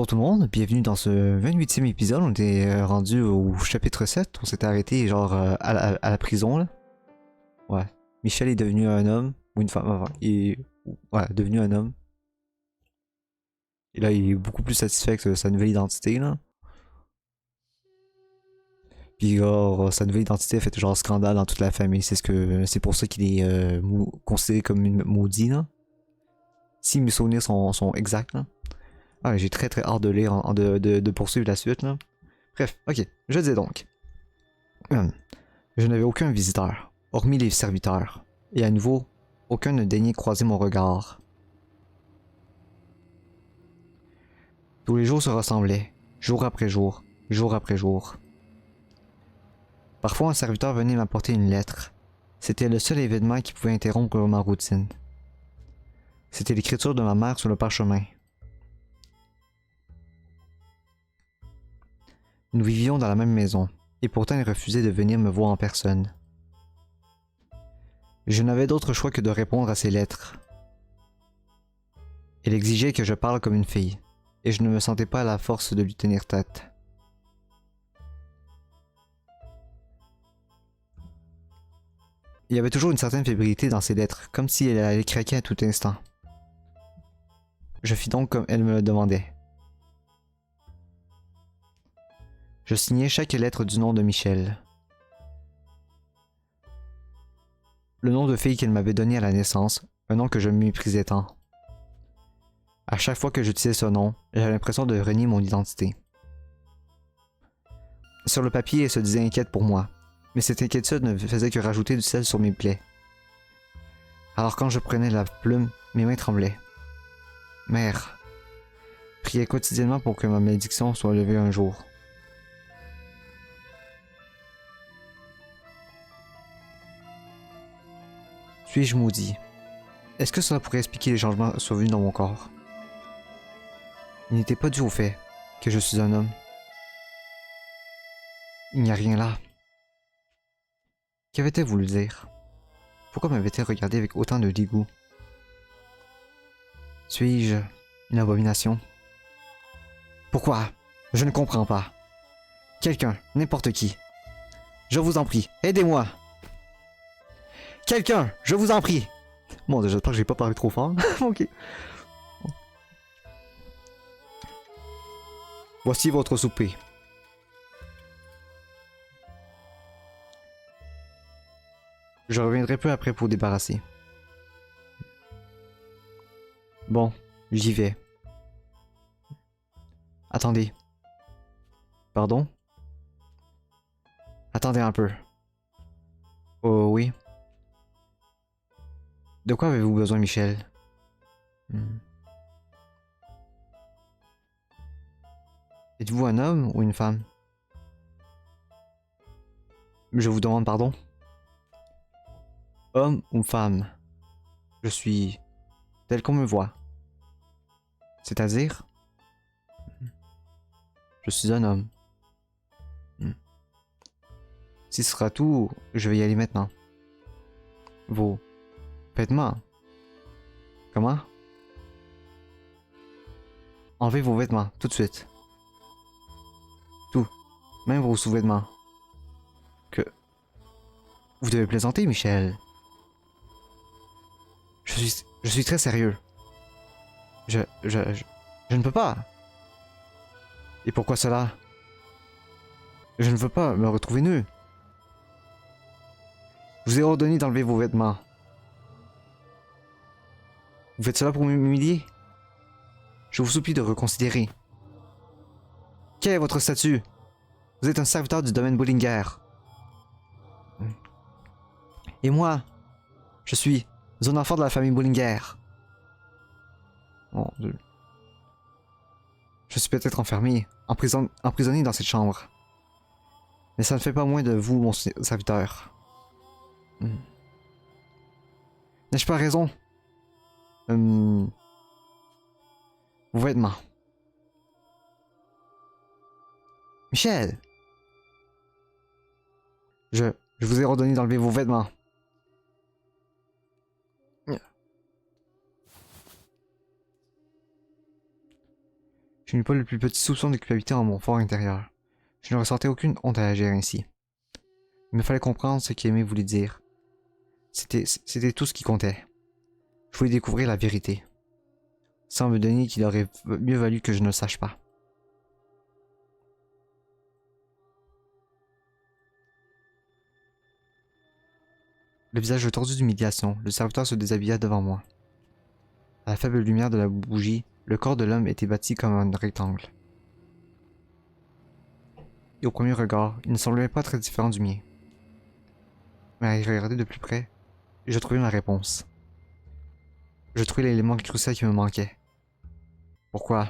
Bonjour tout le monde, bienvenue dans ce 28e épisode. On était rendu au chapitre 7. On s'était arrêté genre à la prison là. Ouais. Michel est devenu un homme, ou une femme, enfin, il est ouais, devenu un homme. Et là, il est beaucoup plus satisfait avec sa nouvelle identité là. Puis genre, sa nouvelle identité a fait genre scandale dans toute la famille. C'est pour ça qu'il est considéré comme une maudit là. Si mes souvenirs sont exacts là. Ah, j'ai très hâte de lire, de poursuivre la suite là. Bref, ok, je disais donc. Je n'avais aucun visiteur, hormis les serviteurs, et à nouveau, aucun ne daignait croiser mon regard. Tous les jours se ressemblaient, jour après jour, jour après jour. Parfois un serviteur venait m'apporter une lettre. C'était le seul événement qui pouvait interrompre ma routine. C'était l'écriture de ma mère sur le parchemin. Nous vivions dans la même maison, et pourtant elle refusait de venir me voir en personne. Je n'avais d'autre choix que de répondre à ses lettres. Elle exigeait que je parle comme une fille, et je ne me sentais pas à la force de lui tenir tête. Il y avait toujours une certaine fébrilité dans ses lettres, comme si elle allait craquer à tout instant. Je fis donc comme elle me le demandait. Je signai chaque lettre du nom de Michel. Le nom de fille qu'elle m'avait donné à la naissance, un nom que je méprisais tant. À chaque fois que j'utilisais ce nom, j'avais l'impression de renier mon identité. Sur le papier, elle se disait inquiète pour moi, mais cette inquiétude ne faisait que rajouter du sel sur mes plaies. Alors quand je prenais la plume, mes mains tremblaient. Mère, priais quotidiennement pour que ma malédiction soit levée un jour. Suis-je maudit? Est-ce que cela pourrait expliquer les changements survenus dans mon corps? Il n'était pas dû au fait que je suis un homme. Il n'y a rien là. Qu'avait-elle voulu dire? Pourquoi m'avait-elle regardé avec autant de dégoût? Suis-je une abomination? Pourquoi? Je ne comprends pas. Quelqu'un, n'importe qui. Je vous en prie, aidez-moi! Quelqu'un, je vous en prie! Bon, j'espère que j'ai pas parlé trop fort. Ok. Voici votre souper. Je reviendrai peu après pour débarrasser. Bon, j'y vais. Attendez. Pardon? Attendez un peu. Oh oui. De quoi avez-vous besoin, Michel? Êtes-vous un homme ou une femme? Je vous demande pardon. Homme ou femme? Je suis tel qu'on me voit. C'est-à-dire? Je suis un homme. Si ce sera tout, je vais y aller maintenant. Vos vêtements? Comment? Enlevez vos vêtements, tout de suite. Tout. Même vos sous-vêtements. Que... Vous devez plaisanter, Michel. Je suis très sérieux. Je ne peux pas. Et pourquoi cela? Je ne veux pas me retrouver nu. Je vous ai ordonné d'enlever vos vêtements. Vous faites cela pour m'humilier? Je vous supplie de reconsidérer. Quel est votre statut? Vous êtes un serviteur du domaine Bullinger. Et moi, je suis un enfant de la famille Bullinger. Mon Dieu. Je suis peut-être enfermé, emprisonné dans cette chambre. Mais ça ne fait pas moins de vous mon serviteur. N'ai-je pas raison? Vos vêtements. Michel! Je vous ai ordonné d'enlever vos vêtements. Je n'eus pas le plus petit soupçon de culpabilité en mon fort intérieur. Je ne ressentais aucune honte à agir ainsi. Il me fallait comprendre ce qu'Aimé voulait dire. C'était tout ce qui comptait. Je voulais découvrir la vérité. Sans me donner qu'il aurait mieux valu que je ne le sache pas. Le visage tordu d'humiliation, le serviteur se déshabilla devant moi. À la faible lumière de la bougie, le corps de l'homme était bâti comme un rectangle. Et au premier regard, il ne semblait pas très différent du mien. Mais à y regarder de plus près, je trouvais ma réponse. Je trouvais l'élément crucial qui me manquait. Pourquoi?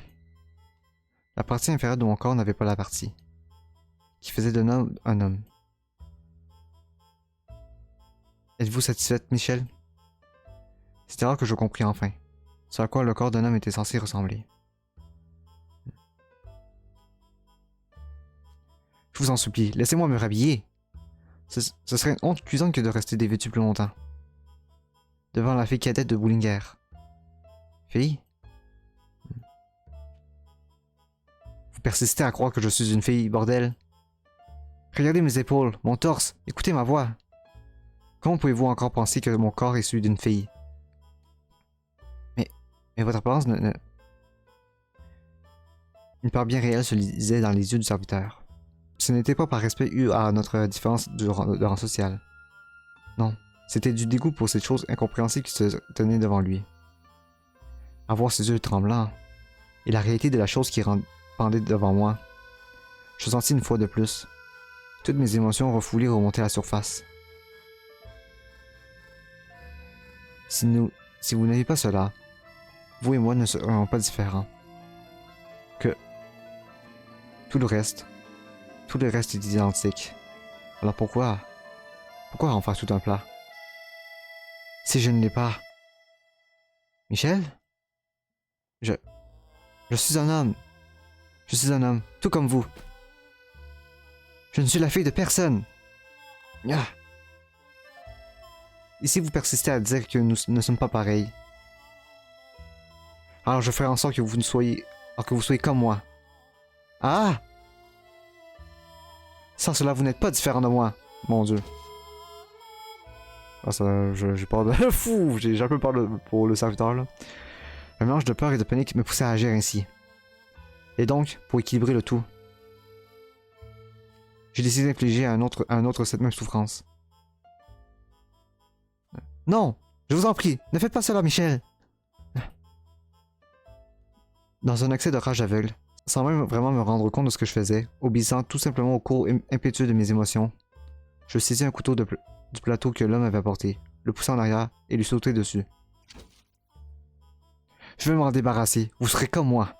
La partie inférieure de mon corps n'avait pas la partie qui faisait d'un homme un homme. Êtes-vous satisfaite, Michel? C'était alors que je compris enfin, ce à quoi le corps d'un homme était censé ressembler. Je vous en supplie, laissez-moi me rhabiller. Ce serait une honte cuisante que de rester dévêtu plus longtemps. Devant la fille cadette de Bullinger. Fille? Vous persistez à croire que je suis une fille, bordel? Regardez mes épaules, mon torse, écoutez ma voix. Comment pouvez-vous encore penser que mon corps est celui d'une fille? Mais votre apparence Une peur bien réelle se lisait dans les yeux du serviteur. Ce n'était pas par respect eu à notre différence de rang social. Non, c'était du dégoût pour cette chose incompréhensible qui se tenait devant lui. À voir ses yeux tremblants, et la réalité de la chose qui pendait devant moi, je sentis une fois de plus. Toutes mes émotions refoulées remontaient à la surface. Si vous n'aviez pas cela, vous et moi ne serions pas différents. Que tout le reste est identique. Alors pourquoi en faire tout un plat? Si je ne l'ai pas... Michel? Je suis un homme. Je suis un homme, tout comme vous. Je ne suis la fille de personne. Ah. Et si vous persistez à dire que nous ne sommes pas pareils, alors je ferai en sorte que vous soyez comme moi. Ah! Sans cela, vous n'êtes pas différent de moi. Mon Dieu. Ah, ça, j'ai peur de... Fou! J'ai un peu peur pour le serviteur, là. Un mélange de peur et de panique me poussait à agir ainsi. Et donc, pour équilibrer le tout, j'ai décidé d'infliger à un autre cette même souffrance. Non! Je vous en prie, ne faites pas cela, Michel! Dans un accès de rage aveugle, sans même vraiment me rendre compte de ce que je faisais, obéissant tout simplement au cours impétueux de mes émotions, je saisis un couteau du plateau que l'homme avait apporté, le poussai en arrière et lui sautai dessus. Je vais m'en débarrasser, vous serez comme moi.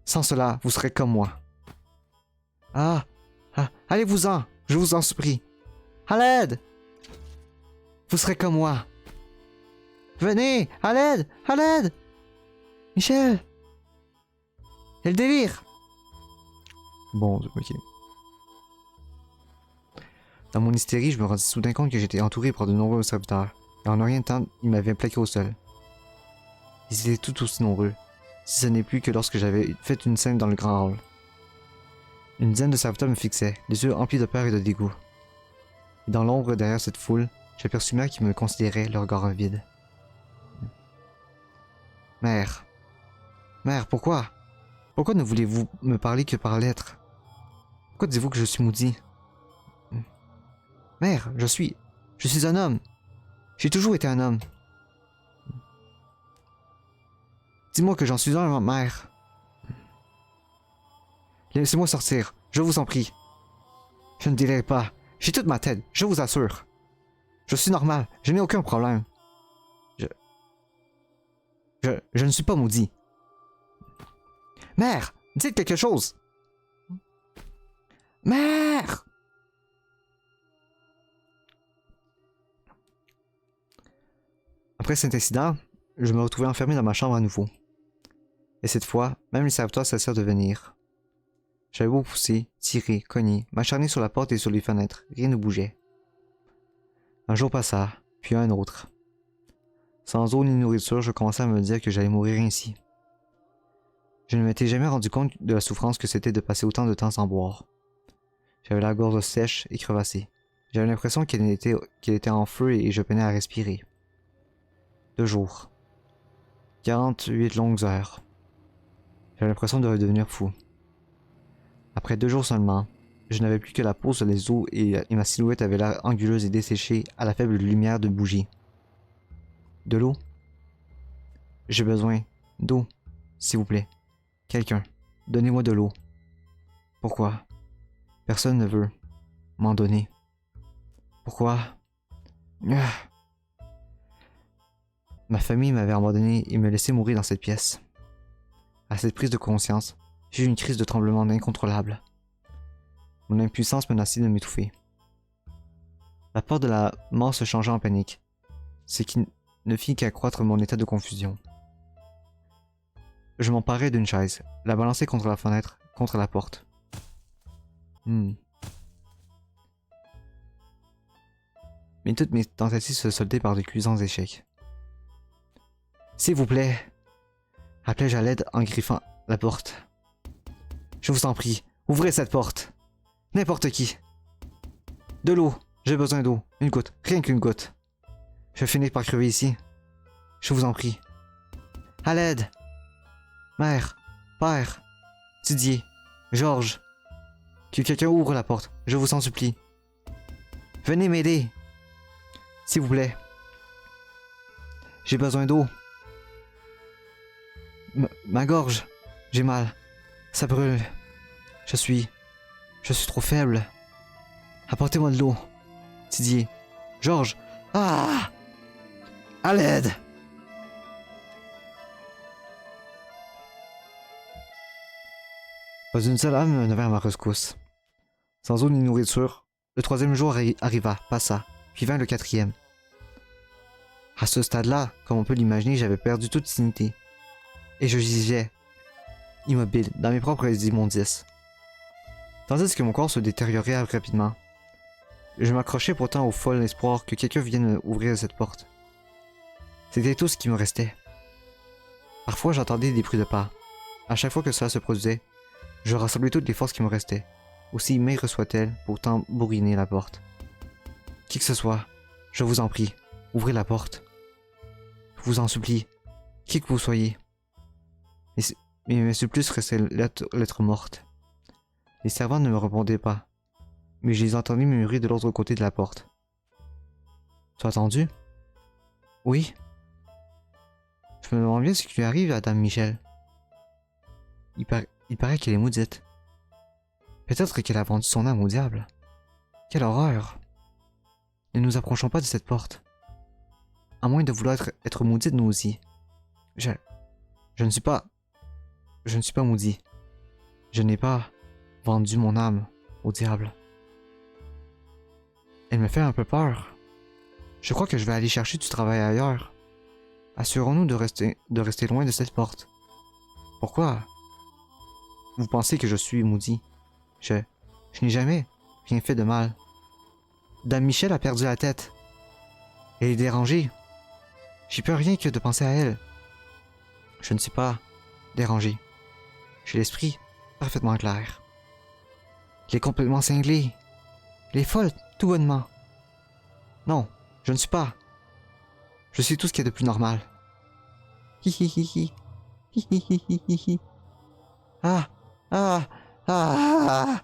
Sans cela, vous serez comme moi. Ah! Allez-vous-en, je vous en supplie. À l'aide! Vous serez comme moi. Venez, à l'aide! À l'aide! Michel! Elle délire! Bon, ok. Dans mon hystérie, je me rendis soudain compte que j'étais entouré par de nombreux serviteurs, et en un rien de temps, ils m'avaient plaqué au sol. Ils étaient tout aussi nombreux, si ce n'est plus que lorsque j'avais fait une scène dans le grand hall. Une dizaine de serviteurs me fixaient, les yeux emplis de peur et de dégoût. Et dans l'ombre derrière cette foule, j'aperçus Mère qui me considérait, le regard vide. Mère. Mère, pourquoi? Pourquoi ne voulez-vous me parler que par lettres? Pourquoi dites-vous que je suis maudit? Mère, je suis un homme. J'ai toujours été un homme. Dis-moi que j'en suis un, mère. Laissez-moi sortir, je vous en prie. Je ne délire pas. J'ai toute ma tête, je vous assure. Je suis normal, je n'ai aucun problème. Je ne suis pas maudit. Mère, dites quelque chose. Mère! Après cet incident, je me retrouvais enfermé dans ma chambre à nouveau. Et cette fois, même les serviteurs cessèrent de venir. J'avais beau pousser, tirer, cogner, m'acharner sur la porte et sur les fenêtres, rien ne bougeait. Un jour passa, puis un autre. Sans eau ni nourriture, je commençais à me dire que j'allais mourir ainsi. Je ne m'étais jamais rendu compte de la souffrance que c'était de passer autant de temps sans boire. J'avais la gorge sèche et crevassée. J'avais l'impression qu'elle était en feu et je peinais à respirer. 2 jours. 48 longues heures. J'avais l'impression de devenir fou. Après 2 jours seulement, je n'avais plus que la peau sur les os et ma silhouette avait l'air anguleuse et desséchée à la faible lumière de bougie. De l'eau? J'ai besoin d'eau, s'il vous plaît. Quelqu'un, donnez-moi de l'eau. Pourquoi? Personne ne veut m'en donner. Pourquoi? Ah. Ma famille m'avait abandonné et me laissait mourir dans cette pièce. À cette prise de conscience, j'ai eu une crise de tremblement incontrôlable. Mon impuissance menaçait de m'étouffer. La peur de la mort se changea en panique, ce qui ne fit qu'accroître mon état de confusion. Je m'emparai d'une chaise, la balançai contre la fenêtre, contre la porte. Mais toutes mes tentatives se soldaient par de cuisants échecs. S'il vous plaît, appelai-je à l'aide en griffant la porte. Je vous en prie, ouvrez cette porte. N'importe qui. De l'eau, j'ai besoin d'eau. Une goutte, rien qu'une goutte. Je finis par crever ici. Je vous en prie. À l'aide. Mère, père, Didier, Georges. Que quelqu'un ouvre la porte, je vous en supplie. Venez m'aider. S'il vous plaît. J'ai besoin d'eau. Ma gorge. J'ai mal. Ça brûle. Je suis trop faible. Apportez-moi de l'eau. Didier. Georges. Ah! À l'aide! Pas une seule âme ne vint à ma rescousse. Sans eau ni nourriture, le 3e jour arriva, passa, puis vint le 4e. À ce stade-là, comme on peut l'imaginer, j'avais perdu toute dignité. Et je gisais, immobile, dans mes propres immondices. Tandis que mon corps se détériorait rapidement. Je m'accrochais pourtant au fol espoir que quelqu'un vienne ouvrir cette porte. C'était tout ce qui me restait. Parfois j'entendais des bruits de pas. À chaque fois que cela se produisait, je rassemblais toutes les forces qui me restaient, aussi maigres soient-elles, pour tambouriner la porte. Qui que ce soit, je vous en prie, ouvrez la porte. Je vous en supplie, qui que vous soyez. Mais mes supplices restaient lettres mortes. Les servantes ne me répondaient pas, mais je les entendis murmurer de l'autre côté de la porte. Tu as entendu? Oui. Je me demande bien ce qui lui arrive à Dame Michel. Il paraît qu'elle est maudite. Peut-être qu'elle a vendu son âme au diable. Quelle horreur! Ne nous approchons pas de cette porte. À moins de vouloir être maudite nous aussi. Je ne suis pas maudit. Je n'ai pas vendu mon âme au diable. Elle me fait un peu peur. Je crois que je vais aller chercher du travail ailleurs. Assurons-nous de rester loin de cette porte. Pourquoi? Vous pensez que je suis maudit? Je n'ai jamais rien fait de mal. Dame Michel a perdu la tête. Elle est dérangée. J'ai peur rien que de penser à elle. Je ne suis pas dérangé. J'ai l'esprit parfaitement clair. Elle est complètement cinglée. Elle est folle, tout bonnement. Non, je ne suis pas. Je suis tout ce qu'il y a de plus normal. Hihihihi. Hihihihi. Ah, ah, ah,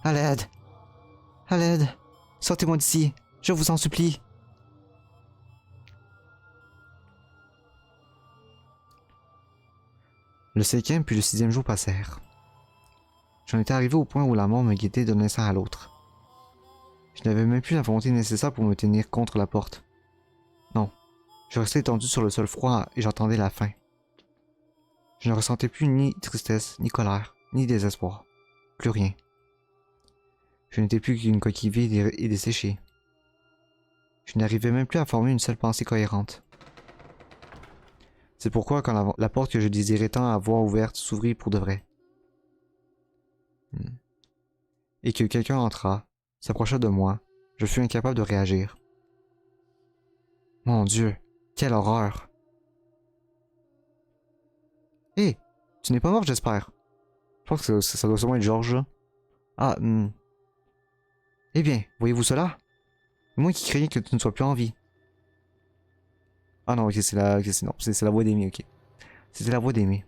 à l'aide. À l'aide. Sortez-moi d'ici, je vous en supplie. Le 5e puis le 6e jour passèrent. J'en étais arrivé au point où la mort me guettait d'un instant à l'autre. Je n'avais même plus la volonté nécessaire pour me tenir contre la porte. Non, je restais étendu sur le sol froid et j'entendais la faim. Je ne ressentais plus ni tristesse, ni colère, ni désespoir. Plus rien. Je n'étais plus qu'une coquille vide et desséchée. Je n'arrivais même plus à former une seule pensée cohérente. C'est pourquoi quand la porte que je désirais tant avoir ouverte s'ouvrit pour de vrai. Et que quelqu'un entra, s'approcha de moi, je fus incapable de réagir. Mon Dieu, quelle horreur! Hé, Tu n'es pas mort, j'espère. Je pense que ça doit sûrement être Georges. Là. Ah, Eh bien, voyez-vous cela? Moi qui craignais que tu ne sois plus en vie. Ah non, ok, c'est la... ok, non, c'est la voix d'Amy, ok. C'était la voix d'Amy.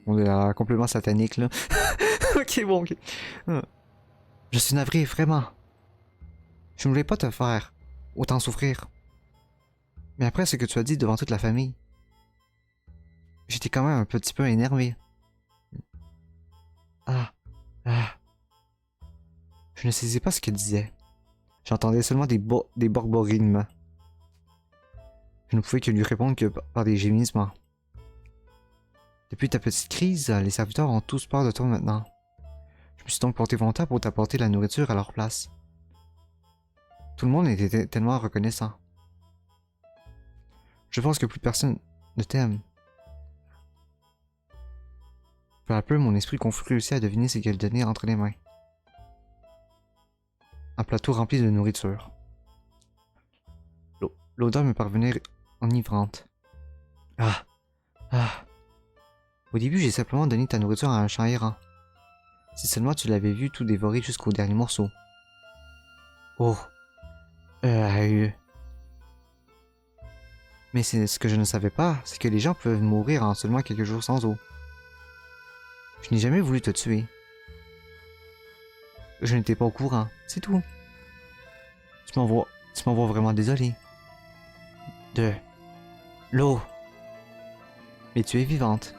On est là, complètement satanique, là. Ok, bon, ok. Je suis navré, vraiment. Je ne voulais pas te faire autant souffrir. Mais après ce que tu as dit devant toute la famille, j'étais quand même un petit peu énervé. Ah, ah. Je ne saisissais pas ce qu'elle disait. J'entendais seulement des borborignements. Je ne pouvais que lui répondre que par des gémissements. Depuis ta petite crise, les serviteurs ont tous peur de toi maintenant. Je me suis donc porté volontaire pour t'apporter la nourriture à leur place. Tout le monde était tellement reconnaissant. Je pense que plus personne ne t'aime. Peu à peu, mon esprit confus réussit à deviner ce qu'elle tenait entre les mains. Un plateau rempli de nourriture. L'odeur me parvenait enivrante. Ah, ah. Au début, j'ai simplement donné ta nourriture à un chat errant. Si seulement tu l'avais vu tout dévorer jusqu'au dernier morceau. Oh. Mais ce que je ne savais pas, c'est que les gens peuvent mourir en seulement quelques jours sans eau. Je n'ai jamais voulu te tuer. Je n'étais pas au courant, c'est tout. Tu m'envoies vraiment désolé. De l'eau. Mais tu es vivante.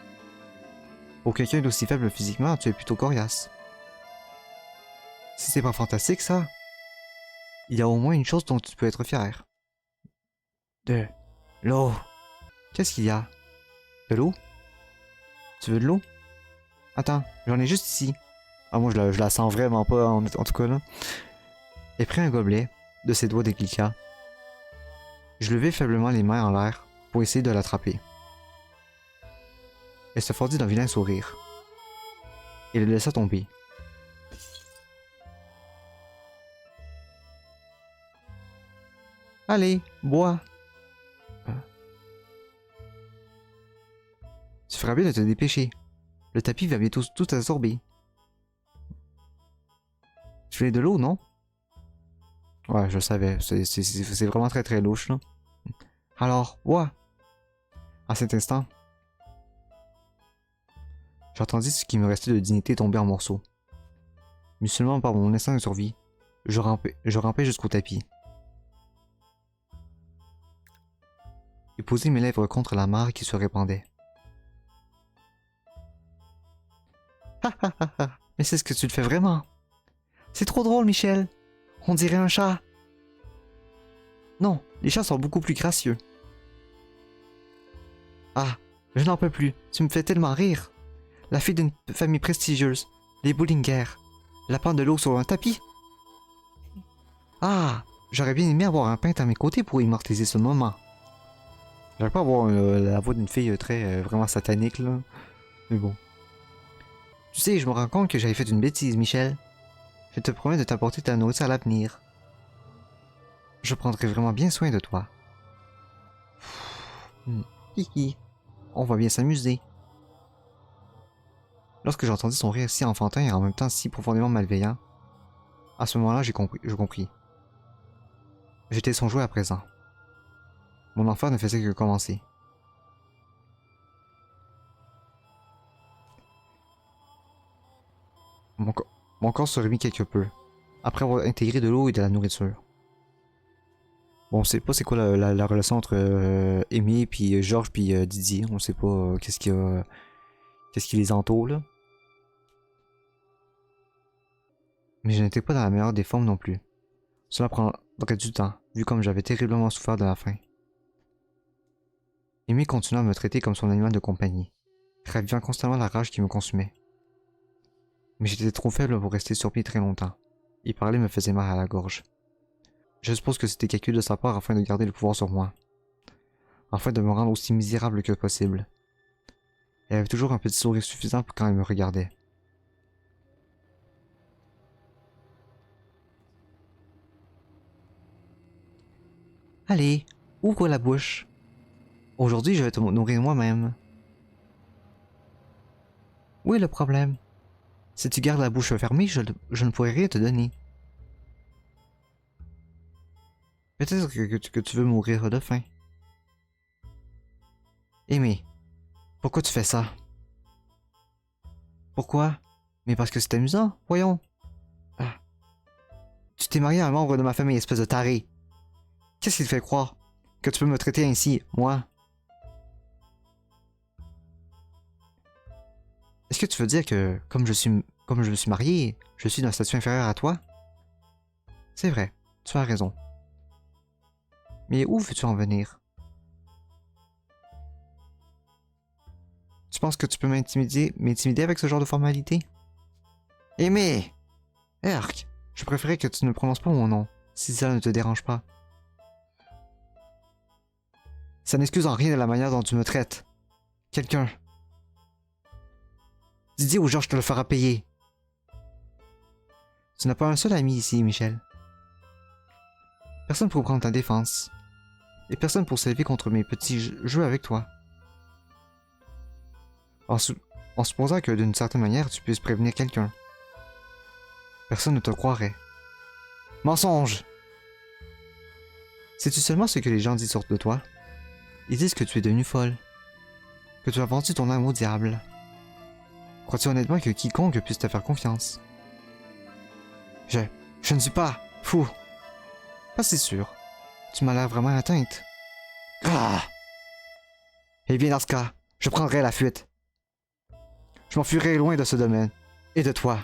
Pour quelqu'un d'aussi faible physiquement, tu es plutôt coriace. Si c'est pas fantastique, ça, il y a au moins une chose dont tu peux être fier. De l'eau. Qu'est-ce qu'il y a? De l'eau? Tu veux de l'eau? Attends, j'en ai juste ici. Ah, moi, je la sens vraiment pas, en tout cas, là. Elle prit un gobelet, de ses doigts délicats. Je levai faiblement les mains en l'air pour essayer de l'attraper. Elle se fendit d'un vilain sourire. Et le laissa tomber. Allez, bois. Tu feras bien de te dépêcher. Le tapis va bientôt tout absorber. Tu voulais de l'eau, non? Ouais, je savais. C'est vraiment très très louche, là. Alors, bois. À cet instant, j'entendis ce qui me restait de dignité tomber en morceaux. Mais seulement par mon instinct de survie, je rampais jusqu'au tapis. Et posai mes lèvres contre la mare qui se répandait. Ha ha ha ha! Mais c'est ce que tu le fais vraiment! C'est trop drôle, Michel! On dirait un chat! Non, les chats sont beaucoup plus gracieux. Ah, je n'en peux plus, tu me fais tellement rire! La fille d'une famille prestigieuse, les Bullinger, la pente de l'eau sur un tapis. Ah, j'aurais bien aimé avoir un peintre à mes côtés pour immortaliser ce moment. J'aurais pas avoir la voix d'une fille très vraiment satanique là, mais bon. Tu sais, je me rends compte que j'avais fait une bêtise, Michel. Je te promets de t'apporter ta nourriture à l'avenir. Je prendrai vraiment bien soin de toi. Hihi, on va bien s'amuser. Lorsque j'entendis son rire si enfantin et en même temps si profondément malveillant, à ce moment-là, je compris. J'étais son jouet à présent. Mon enfer ne faisait que commencer. Mon corps se remit quelque peu, après avoir intégré de l'eau et de la nourriture. Bon, on sait pas c'est quoi la relation entre Amy puis Georges puis Didier. On sait pas qu'est-ce qui les entoure là. Mais je n'étais pas dans la meilleure des formes non plus. Cela prendrait du temps, vu comme j'avais terriblement souffert de la faim. Amy continua à me traiter comme son animal de compagnie, ravivant constamment la rage qui me consumait. Mais j'étais trop faible pour rester sur pied très longtemps. Et parler me faisait mal à la gorge. Je suppose que c'était calculé de sa part afin de garder le pouvoir sur moi. Afin de me rendre aussi misérable que possible. Elle avait toujours un petit sourire suffisant quand elle me regardait. Allez, Ouvre la bouche. Aujourd'hui, je vais te nourrir moi-même. Où est le problème? Si tu gardes la bouche fermée, je ne pourrai rien te donner. Peut-être que tu veux mourir de faim. Aimé, pourquoi tu fais ça? Pourquoi? Mais parce que c'est amusant, voyons. Ah. Tu t'es marié à un membre de ma famille, espèce de taré. Qu'est-ce qui te fait croire que tu peux me traiter ainsi, moi? Est-ce que tu veux dire que, comme je me suis marié, je suis d'un statut inférieur à toi? C'est vrai, tu as raison. Mais où veux-tu en venir? Tu penses que tu peux m'intimider avec ce genre de formalité? Aimé! Erk! Je préférais que tu ne prononces pas mon nom, si ça ne te dérange pas. Ça n'excuse en rien de la manière dont tu me traites. Quelqu'un. Didier ou Georges te le fera payer. Tu n'as pas un seul ami ici, Michel. Personne pour prendre ta défense. Et personne pour s'élever contre mes petits jeux avec toi. En supposant que d'une certaine manière tu puisses prévenir quelqu'un. Personne ne te croirait. Mensonge! Sais-tu seulement ce que les gens disent de toi? Ils disent que tu es devenue folle. Que tu as vendu ton âme au diable. Crois-tu honnêtement que quiconque puisse te faire confiance? Je ne suis pas fou. Pas si sûr. Tu m'as l'air vraiment atteinte. Ah! Eh bien dans ce cas, je prendrai la fuite. Je m'enfuirai loin de ce domaine. Et de toi.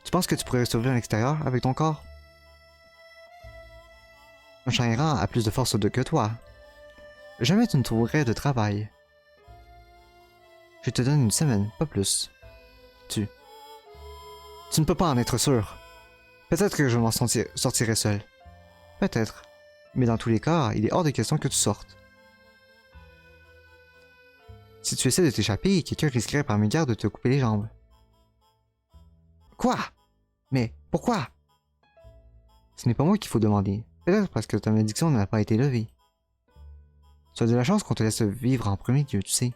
Tu penses que tu pourrais survivre à l'extérieur avec ton corps? Un Shainran a plus de force que toi. Jamais tu ne trouverais de travail. Je te donne une semaine, pas plus. Tu ne peux pas en être sûr. Peut-être que je m'en sortirai seul. Peut-être. Mais dans tous les cas, il est hors de question que tu sortes. Si tu essaies de t'échapper, quelqu'un risquerait par mégarde de te couper les jambes. Quoi? Mais pourquoi? Ce n'est pas moi qu'il faut demander. Peut-être parce que ta malédiction n'a pas été levée. Tu as de la chance qu'on te laisse vivre en premier lieu, tu sais.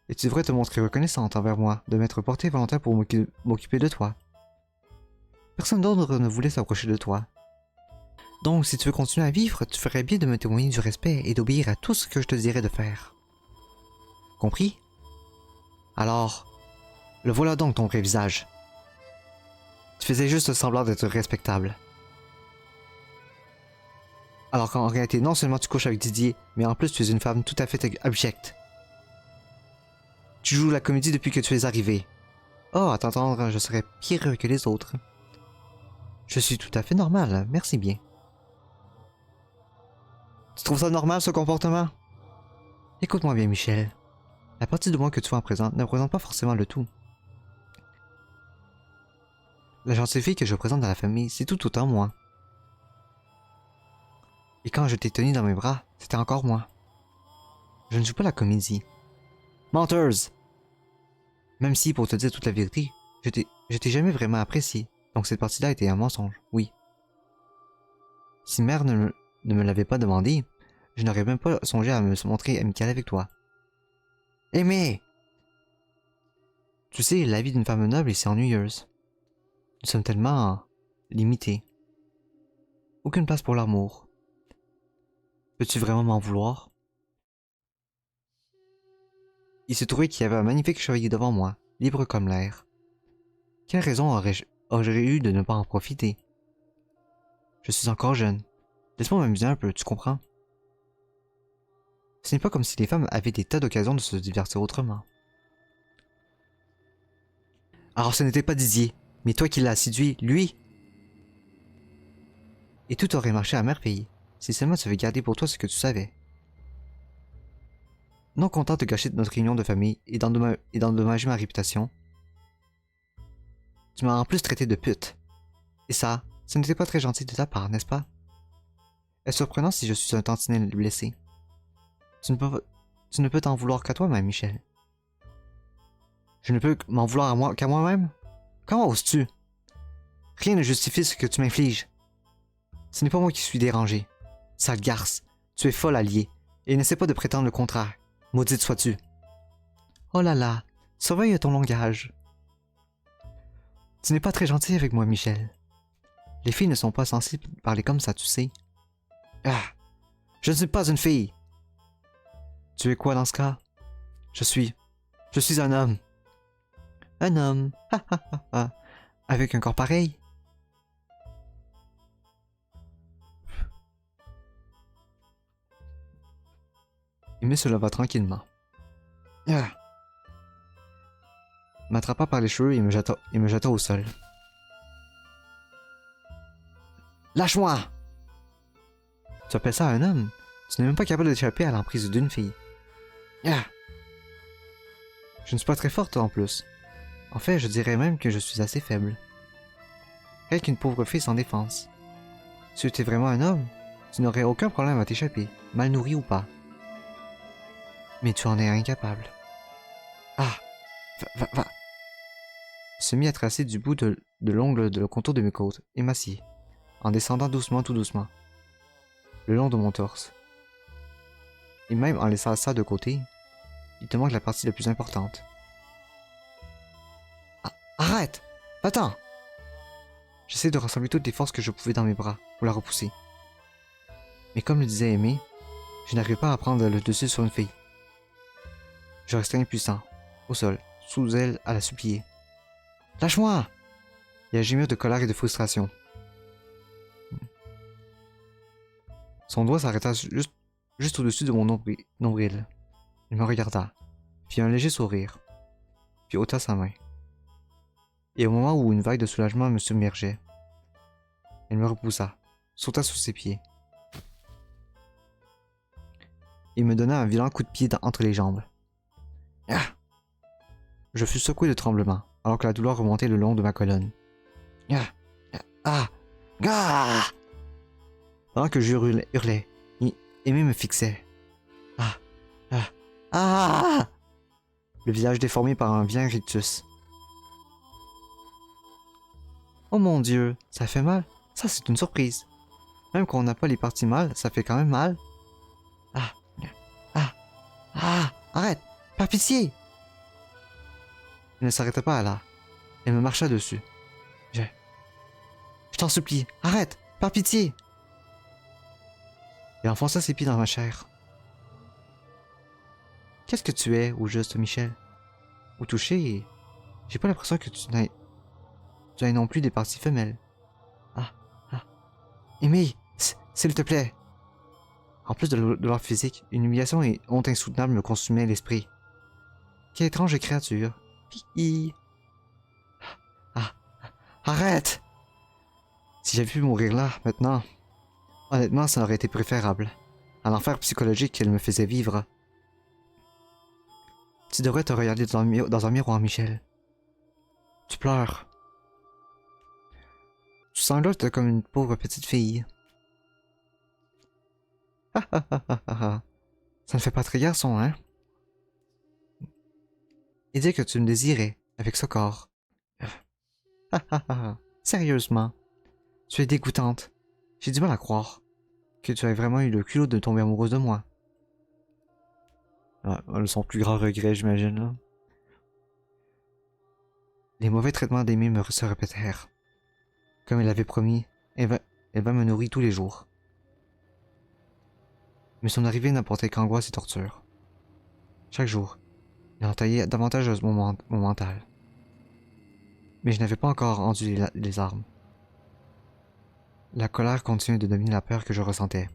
Et tu devrais te montrer reconnaissante envers moi de m'être porté volontaire pour m'occuper de toi. Personne d'autre ne voulait s'approcher de toi. Donc, si tu veux continuer à vivre, tu ferais bien de me témoigner du respect et d'obéir à tout ce que je te dirais de faire. Compris? Alors, le voilà donc ton vrai visage. Tu faisais juste semblant d'être respectable. Alors qu'en réalité, non seulement tu couches avec Didier, mais en plus tu es une femme tout à fait abjecte. Tu joues la comédie depuis que tu es arrivé. Oh, à t'entendre, je serais pire que les autres. Je suis tout à fait normal, merci bien. Tu trouves ça normal, ce comportement? Écoute-moi bien, Michel. La partie de moi que tu vois en présent ne représente pas forcément le tout. La gentille fille que je présente dans la famille, c'est tout autant moi. Et quand je t'ai tenu dans mes bras, c'était encore moi. Je ne joue pas la comédie. Menteuse! Même si, pour te dire toute la vérité, je t'ai jamais vraiment apprécié, donc cette partie-là était un mensonge, oui. Si mère ne me l'avait pas demandé, je n'aurais même pas songé à me montrer amical avec toi. Aimé! Tu sais, la vie d'une femme noble est si ennuyeuse. Nous sommes tellement limités. Aucune place pour l'amour. Peux-tu vraiment m'en vouloir? Il se trouvait qu'il y avait un magnifique chevalier devant moi, libre comme l'air. Quelle raison aurais-je eu de ne pas en profiter? Je suis encore jeune. Laisse-moi m'amuser un peu, tu comprends? Ce n'est pas comme si les femmes avaient des tas d'occasions de se divertir autrement. Alors ce n'était pas Didier, mais toi qui l'as séduit, lui! Et tout aurait marché à merveille, si seulement tu avais gardé pour toi ce que tu savais. Non content de gâcher notre réunion de famille et d'endommager ma réputation, tu m'as en plus traité de pute. Et ça n'était pas très gentil de ta part, n'est-ce pas? Est-ce surprenant si je suis un tantinet blessé? Tu ne peux t'en vouloir qu'à toi-même, Michel. Je ne peux m'en vouloir qu'à moi-même? Comment oses-tu? Rien ne justifie ce que tu m'infliges. Ce n'est pas moi qui suis dérangé. Sale garce, tu es folle alliée, et n'essaie pas de prétendre le contraire. Maudite sois-tu. Oh là là, surveille ton langage. Tu n'es pas très gentil avec moi, Michel. Les filles ne sont pas censées parler comme ça, tu sais. Ah, je ne suis pas une fille. Tu es quoi dans ce cas? Je suis un homme. Un homme, ha ha ha ha, avec un corps pareil. Aimé se leva tranquillement. Ah. M'attrapa par les cheveux et me jeta au sol. Lâche-moi! Tu appelles ça un homme? Tu n'es même pas capable d'échapper à l'emprise d'une fille. Ah. Je ne suis pas très forte en plus. En fait, je dirais même que je suis assez faible. Rien qu'une pauvre fille sans défense. Si tu étais vraiment un homme, tu n'aurais aucun problème à t'échapper, mal nourri ou pas. Mais tu en es incapable. Ah! Va! Se mit à tracer du bout de l'ongle le contour de mes côtes et m'assit, en descendant doucement, tout doucement, le long de mon torse. Et même en laissant ça de côté, il te manque la partie la plus importante. Ah, arrête! Attends! J'essaie de rassembler toutes les forces que je pouvais dans mes bras pour la repousser. Mais comme le disait Aimé, je n'arrivais pas à prendre le dessus sur une fille. Je restais impuissant, au sol, sous elle à la supplier. Lâche-moi! Et à gémir de colère et de frustration. Son doigt s'arrêta juste au-dessus de mon nombril. Il me regarda, fit un léger sourire, puis ôta sa main. Et au moment où une vague de soulagement me submergeait, elle me repoussa, sauta sous ses pieds. Il me donna un violent coup de pied entre les jambes. Ah! Je fus secoué de tremblements, alors que la douleur remontait le long de ma colonne. Ah! Ah! Ah! Pendant que je hurlais, Aimé me fixait. Ah! Ah! Ah! Le visage déformé par un vilain rictus. Oh mon Dieu, ça fait mal. Ça, c'est une surprise. Même quand on n'a pas les parties mal, ça fait quand même mal. Ah! Ah! Ah! Arrête! Par pitié! Elle ne s'arrêta pas là. Elle me marcha dessus. Je t'en supplie, arrête! Par pitié! Elle enfonça ses pieds dans ma chair. Qu'est-ce que tu es, au juste, Michel? Au toucher, j'ai pas l'impression que tu aies non plus des parties femelles. Ah, ah. Aimé, s'il te plaît! En plus de douleur physique, une humiliation et honte insoutenable me consumaient l'esprit. Quelle étrange créature. Hi. Ah, arrête! Si j'avais pu mourir là, maintenant, honnêtement, ça aurait été préférable. À l'enfer psychologique qu'elle me faisait vivre. Tu devrais te regarder dans un miroir, Michel. Tu pleures. Tu sanglotes comme une pauvre petite fille. Ah ah ah ah ah ah. Ça ne fait pas très garçon, hein? Et dis que tu me désirais, avec ce corps. Ah ah ah ah. Sérieusement. Tu es dégoûtante. J'ai du mal à croire que tu aies vraiment eu le culot de tomber amoureuse de moi. Ah, son plus grand regret, j'imagine, là. Les mauvais traitements d'Aimé se répétèrent. Comme elle l'avait promis, elle va me nourrir tous les jours. Mais son arrivée n'apportait qu'angoisse et torture. Chaque jour, il entaillait davantage mon mental. Mais je n'avais pas encore rendu les armes. La colère continuait de dominer la peur que je ressentais.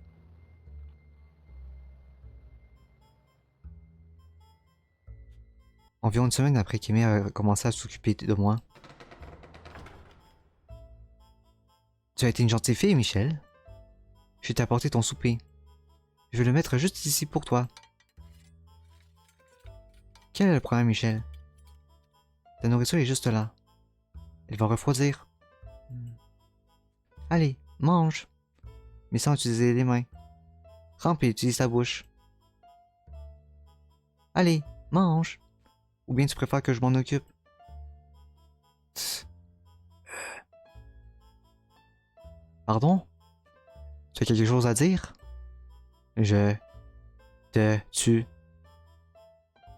Environ une semaine après qu'Aimé a commencé à s'occuper de moi. Tu as été une gentille fille, Michel. Je t'ai apporté ton souper. Je vais le mettre juste ici pour toi. Quel est le problème, Michel? Ta nourriture est juste là. Elle va refroidir. Allez, mange. Mais sans utiliser les mains. Rampe et utilise ta bouche. Allez, mange. Ou bien tu préfères que je m'en occupe? Pardon? Tu as quelque chose à dire? Tu...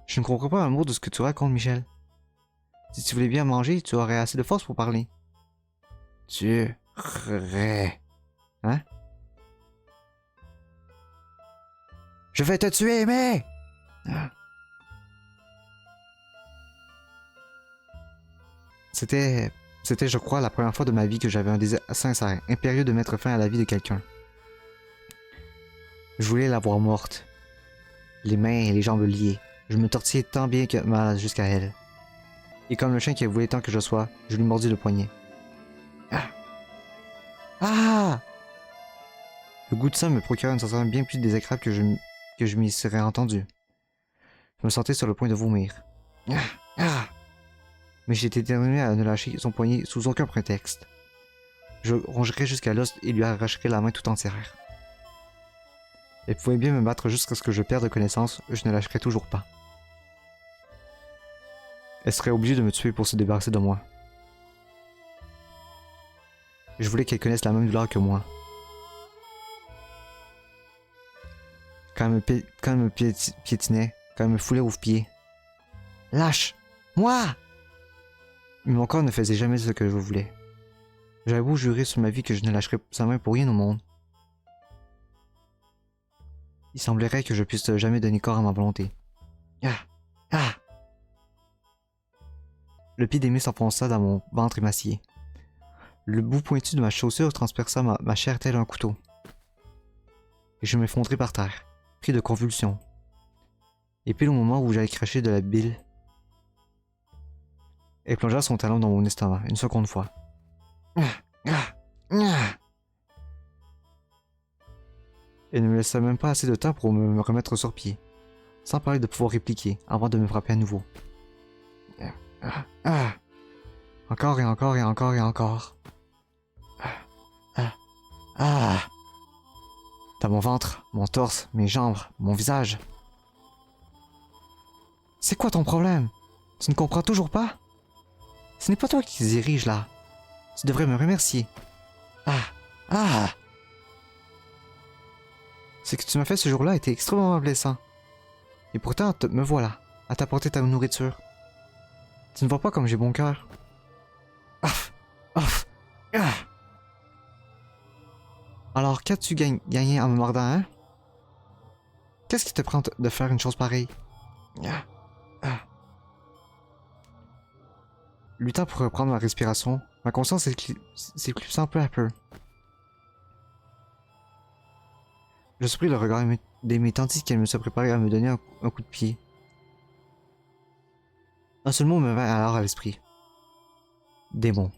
Je ne comprends pas un mot de ce que tu racontes, Michel. Si tu voulais bien manger, tu aurais assez de force pour parler. Tu... Hein? Je vais te tuer, mais... C'était, je crois, la première fois de ma vie que j'avais un désir sincère, impérieux de mettre fin à la vie de quelqu'un. Je voulais la voir morte, les mains et les jambes liées. Je me tortillais tant bien que mal jusqu'à elle. Et comme le chien qui voulait tant que je sois, je lui mordis le poignet. Ah! Ah! Le goût de sang me procurait une sensation bien plus désagréable que je m'y serais entendu. Je me sentais sur le point de vomir. Ah! Ah! Mais j'étais déterminé à ne lâcher son poignet sous aucun prétexte. Je rongerais jusqu'à l'os et lui arracherais la main tout entière. Elle pouvait bien me battre jusqu'à ce que je perde connaissance, je ne lâcherais toujours pas. Elle serait obligée de me tuer pour se débarrasser de moi. Je voulais qu'elle connaisse la même douleur que moi. Quand elle me piétinait, quand elle me foulait aux pieds. Lâche! Moi! Mais mon corps ne faisait jamais ce que je voulais. J'avais beau jurer sur ma vie que je ne lâcherais sa main pour rien au monde. Il semblerait que je puisse jamais donner corps à ma volonté. Ah! Ah! Le pied d'Aimé s'enfonça dans mon ventre émacié. Le bout pointu de ma chaussure transperça ma chair tel un couteau. Et je m'effondrai par terre, pris de convulsions. Et pile au moment où j'allais cracher de la bile, elle plongea son talon dans mon estomac, une seconde fois. Elle ne me laissa même pas assez de temps pour me remettre sur pied, sans parler de pouvoir répliquer, avant de me frapper à nouveau. Encore et encore et encore et encore. Dans mon ventre, mon torse, mes jambes, mon visage. C'est quoi ton problème? Tu ne comprends toujours pas? Ce n'est pas toi qui dirige là. Tu devrais me remercier. Ce que tu m'as fait ce jour-là était extrêmement blessant. Et pourtant, me voilà, à t'apporter ta nourriture. Tu ne vois pas comme j'ai bon cœur. Alors, qu'as-tu gagné en me mordant, hein? Qu'est-ce qui te prend de faire une chose pareille? Luttant pour reprendre ma respiration, ma conscience s'éclipsant peu à peu. Je surpris le regard d'Aimé tandis qu'elle me se préparait à me donner un coup de pied. Un seul mot me vint alors à l'esprit. Démon.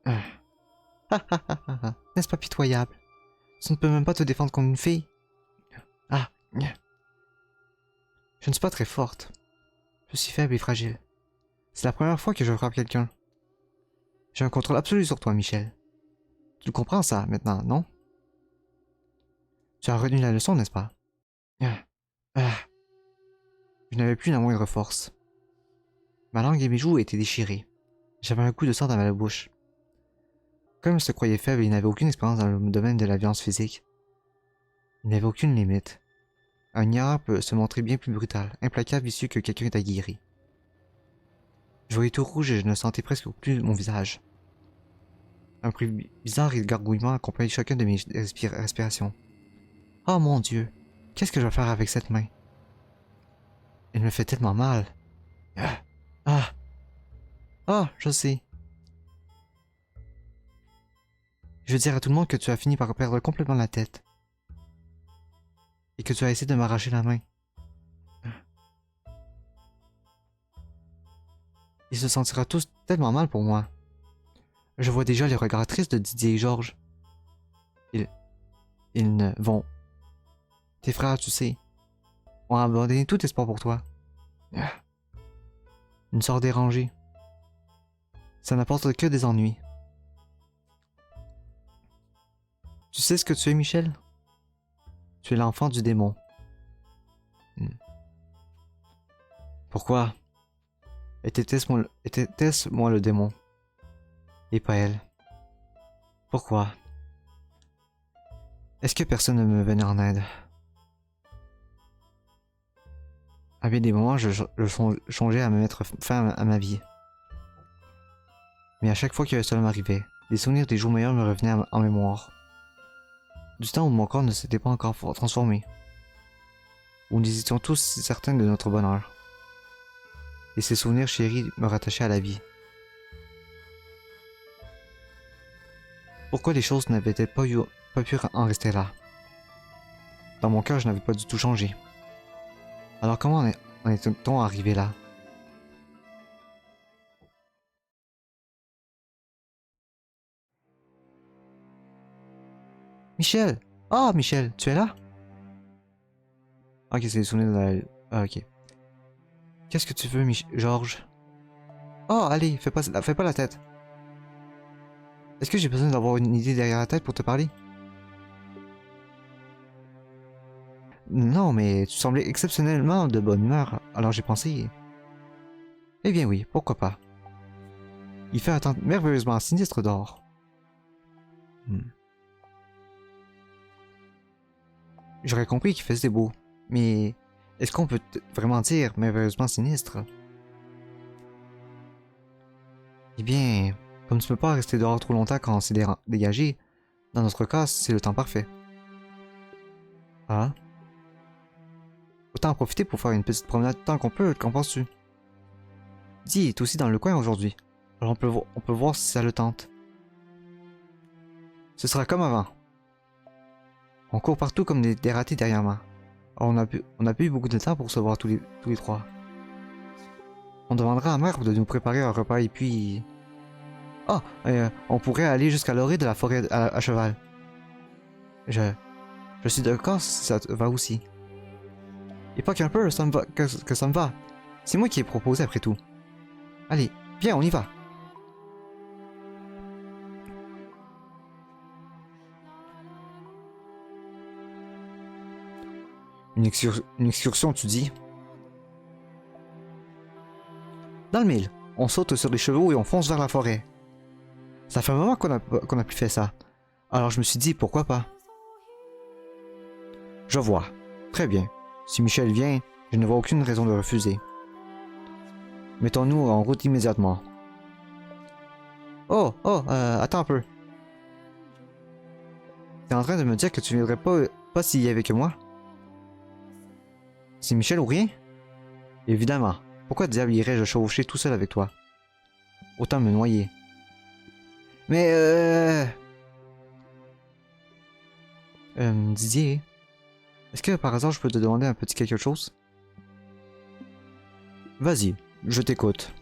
N'est-ce pas pitoyable? Tu ne peux même pas te défendre comme une fille? Je ne suis pas très forte. Je suis faible et fragile. C'est la première fois que je frappe quelqu'un. J'ai un contrôle absolu sur toi, Michel. Tu comprends ça, maintenant, non? Tu as retenu la leçon, n'est-ce pas? Je n'avais plus la moindre force. Ma langue et mes joues étaient déchirées. J'avais un coup de sang dans ma bouche. Comme il se croyait faible et il n'avait aucune expérience dans le domaine de la violence physique, il n'avait aucune limite. Un ignorant peut se montrer bien plus brutal, implacable, vicieux que quelqu'un d'aguerri. Je voyais tout rouge et je ne sentais presque plus mon visage. Un bruit bizarre et de gargouillement accompagnait chacune de mes respirations. Oh mon Dieu, qu'est-ce que je vais faire avec cette main? Elle me fait tellement mal. Je sais. Je veux dire à tout le monde que tu as fini par perdre complètement la tête. Et que tu as essayé de m'arracher la main. Ils se sentiront tous tellement mal pour moi. Je vois déjà les regards tristes de Didier et Georges. Ils ne vont... Tes frères, tu sais, ont abandonné tout espoir pour toi. Une sorte dérangée. Ça n'apporte que des ennuis. Tu sais ce que tu es, Michel? Tu es l'enfant du démon. Pourquoi? Était-ce moi le démon? Et pas elle? Pourquoi? Est-ce que personne ne me venait en aide? À bien des moments, je songeais à me mettre fin à ma vie. Mais à chaque fois que cela m'arrivait, des souvenirs des jours meilleurs me revenaient en mémoire. Du temps où mon corps ne s'était pas encore transformé. Où nous étions tous certains de notre bonheur. Et ces souvenirs chéris me rattachaient à la vie. Pourquoi les choses n'avaient-elles pas pu en rester là? Dans mon cœur, je n'avais pas du tout changé. Alors comment en est-on arrivé là? Michel! Ah, Michel, tu es là? Ok, c'est les souvenirs de la... Ah, ok. Qu'est-ce que tu veux, Georges? Oh, allez, fais pas la tête. Est-ce que j'ai besoin d'avoir une idée derrière la tête pour te parler? Non, mais tu semblais exceptionnellement de bonne humeur, alors j'ai pensé... Eh bien oui, pourquoi pas. Il fait un temps merveilleusement sinistre dehors. J'aurais compris qu'il faisait beau, mais est-ce qu'on peut vraiment dire merveilleusement sinistre? Eh bien, comme tu peux pas rester dehors trop longtemps quand c'est dégagé, dans notre cas, c'est le temps parfait. Ah? Autant en profiter pour faire une petite promenade tant qu'on peut, qu'en penses-tu? Dis, est aussi dans le coin aujourd'hui. Alors on peut voir si ça le tente. Ce sera comme avant. On court partout comme des ratés derrière moi. Alors on a pas eu beaucoup de temps pour se voir tous les trois. On demandera à Mère de nous préparer un repas et puis... Ah, on pourrait aller jusqu'à l'orée de la forêt à cheval. Je suis d'accord si ça te va aussi. Et pas qu'un peu, ça me va, que ça me va. C'est moi qui ai proposé après tout. Allez, viens, on y va. Une excursion, tu dis? Dans le mille, on saute sur les chevaux et on fonce vers la forêt. Ça fait un moment qu'on a plus fait ça. Alors je me suis dit, pourquoi pas? Je vois. Très bien. Si Michel vient, je ne vois aucune raison de refuser. Mettons-nous en route immédiatement. Oh, attends un peu. T'es en train de me dire que tu viendrais pas s'il y avait que moi? C'est Michel ou rien? Évidemment. Pourquoi diable irais-je chevaucher tout seul avec toi? Autant me noyer. Mais Didier, est-ce que par hasard je peux te demander un petit quelque chose? Vas-y, je t'écoute.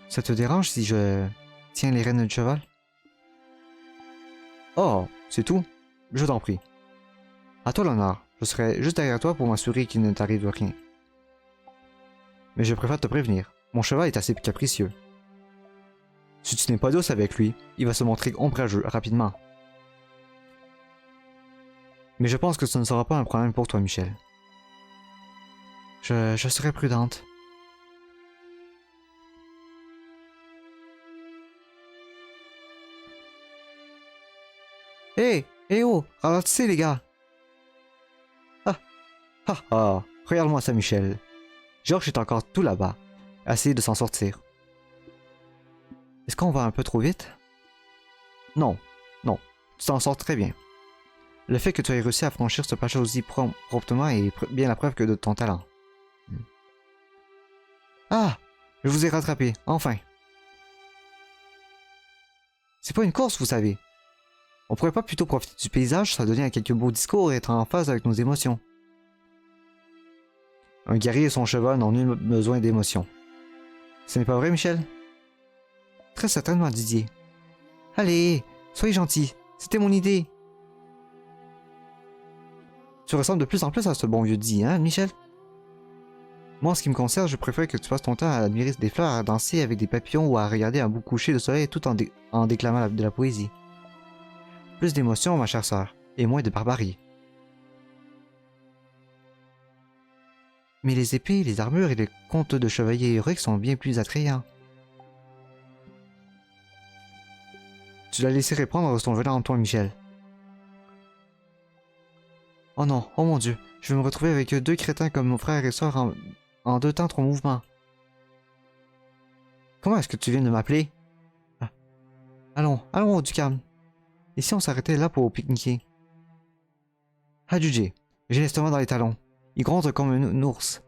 Ça te dérange si je tiens les rênes du cheval? Oh, c'est tout? Je t'en prie. À toi l'honneur, je serai juste derrière toi pour m'assurer qu'il ne t'arrive rien. Mais je préfère te prévenir, mon cheval est assez capricieux. Si tu n'es pas douce avec lui, il va se montrer ombrageux rapidement. Mais je pense que ce ne sera pas un problème pour toi, Michel. Je serai prudente. Hé, oh, ralentissez les gars. Ah, regarde-moi ça, Michel. Georges est encore tout là-bas, essayer de s'en sortir. Est-ce qu'on va un peu trop vite? Non, tu t'en sors très bien. Le fait que tu aies réussi à franchir ce passage aussi promptement est bien la preuve de ton talent. Ah, je vous ai rattrapé, enfin. C'est pas une course, vous savez. On pourrait pas plutôt profiter du paysage, ça donner à quelques beaux discours et être en phase avec nos émotions. Un guerrier et son cheval n'ont nul besoin d'émotions. Ce n'est pas vrai, Michel? Très certainement, Didier. Allez, soyez gentil, c'était mon idée. Tu ressembles de plus en plus à ce bon vieux Didier, hein, Michel? Moi, en ce qui me concerne, je préfère que tu passes ton temps à admirer des fleurs, à danser avec des papillons ou à regarder un beau coucher de soleil tout en déclamant de la poésie. Plus d'émotion, ma chère sœur, et moins de barbarie. Mais les épées, les armures et les contes de chevaliers héroïques sont bien plus attrayants. Tu l'as laissé répandre ton venin en toi, Michel. Oh non, oh mon Dieu, je vais me retrouver avec deux crétins comme mon frère et soeur en deux temps trop mouvements. Comment est-ce que tu viens de m'appeler? Ah. Allons, du calme. Et si on s'arrêtait là pour pique-niquer? Adjugé, j'ai l'estomac dans les talons. Il gronde comme un ours.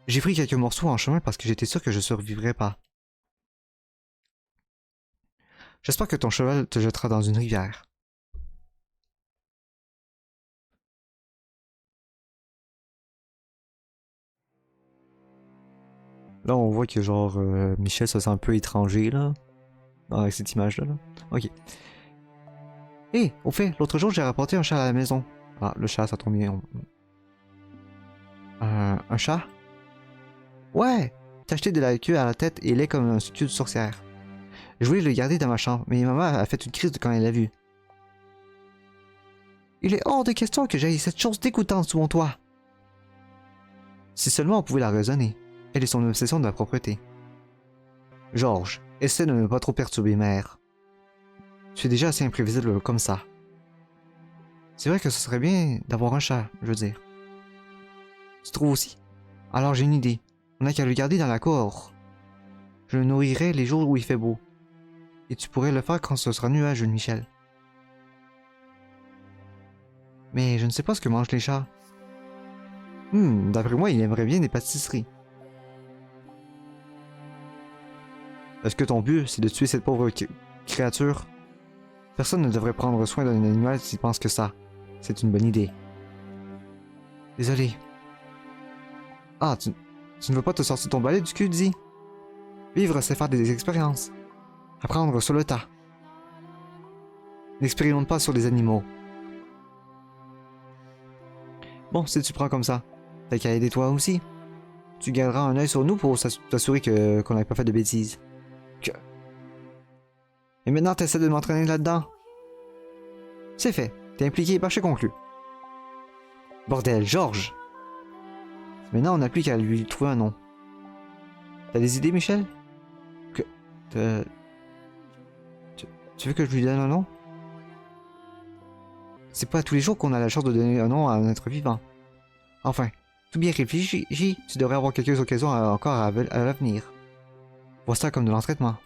J'ai pris quelques morceaux en chemin parce que j'étais sûr que je survivrais pas. J'espère que ton cheval te jettera dans une rivière. Là, on voit que genre Michel se sent un peu étranger là, avec cette image-là. Là. Ok. Hé, au fait, l'autre jour j'ai rapporté un chat à la maison. Ah, le chat, ça tombe bien. Un chat? Ouais! T'as acheté de la queue à la tête et il est comme un cul de sorcière. Je voulais le garder dans ma chambre, mais maman a fait une crise quand elle l'a vu. Il est hors de question que j'aille cette chose dégoûtante sous mon toit. Si seulement on pouvait la raisonner. Elle est son obsession de la propreté. Georges, essaie de ne pas trop perturber mère. Tu es déjà assez imprévisible comme ça. C'est vrai que ce serait bien d'avoir un chat, je veux dire. Tu trouves aussi? Alors j'ai une idée. On n'a qu'à le garder dans la cour. Je le nourrirai les jours où il fait beau. Et tu pourrais le faire quand ce sera nuageux, Michel. Mais je ne sais pas ce que mangent les chats. D'après moi, il aimerait bien des pâtisseries. Est-ce que ton but, c'est de tuer cette pauvre créature? Personne ne devrait prendre soin d'un animal s'il pense que ça. C'est une bonne idée. Désolé. Ah, tu ne veux pas te sortir ton balai du cul, dis? Vivre, c'est faire des expériences. Apprendre sur le tas. N'expérimente pas sur les animaux. Bon, si tu prends comme ça, t'as qu'à aider toi aussi. Tu garderas un œil sur nous pour t'assurer qu'on n'ait pas fait de bêtises. Et maintenant, t'essaies de m'entraîner là-dedans. C'est fait. T'es impliqué, marché conclu. Bordel, Georges! Maintenant, on n'a plus qu'à lui trouver un nom. T'as des idées, Michel? Tu veux que je lui donne un nom? C'est pas tous les jours qu'on a la chance de donner un nom à un être vivant. Enfin, tout bien réfléchi, tu devrais avoir quelques occasions encore à l'avenir. Vois ça comme de l'entraînement.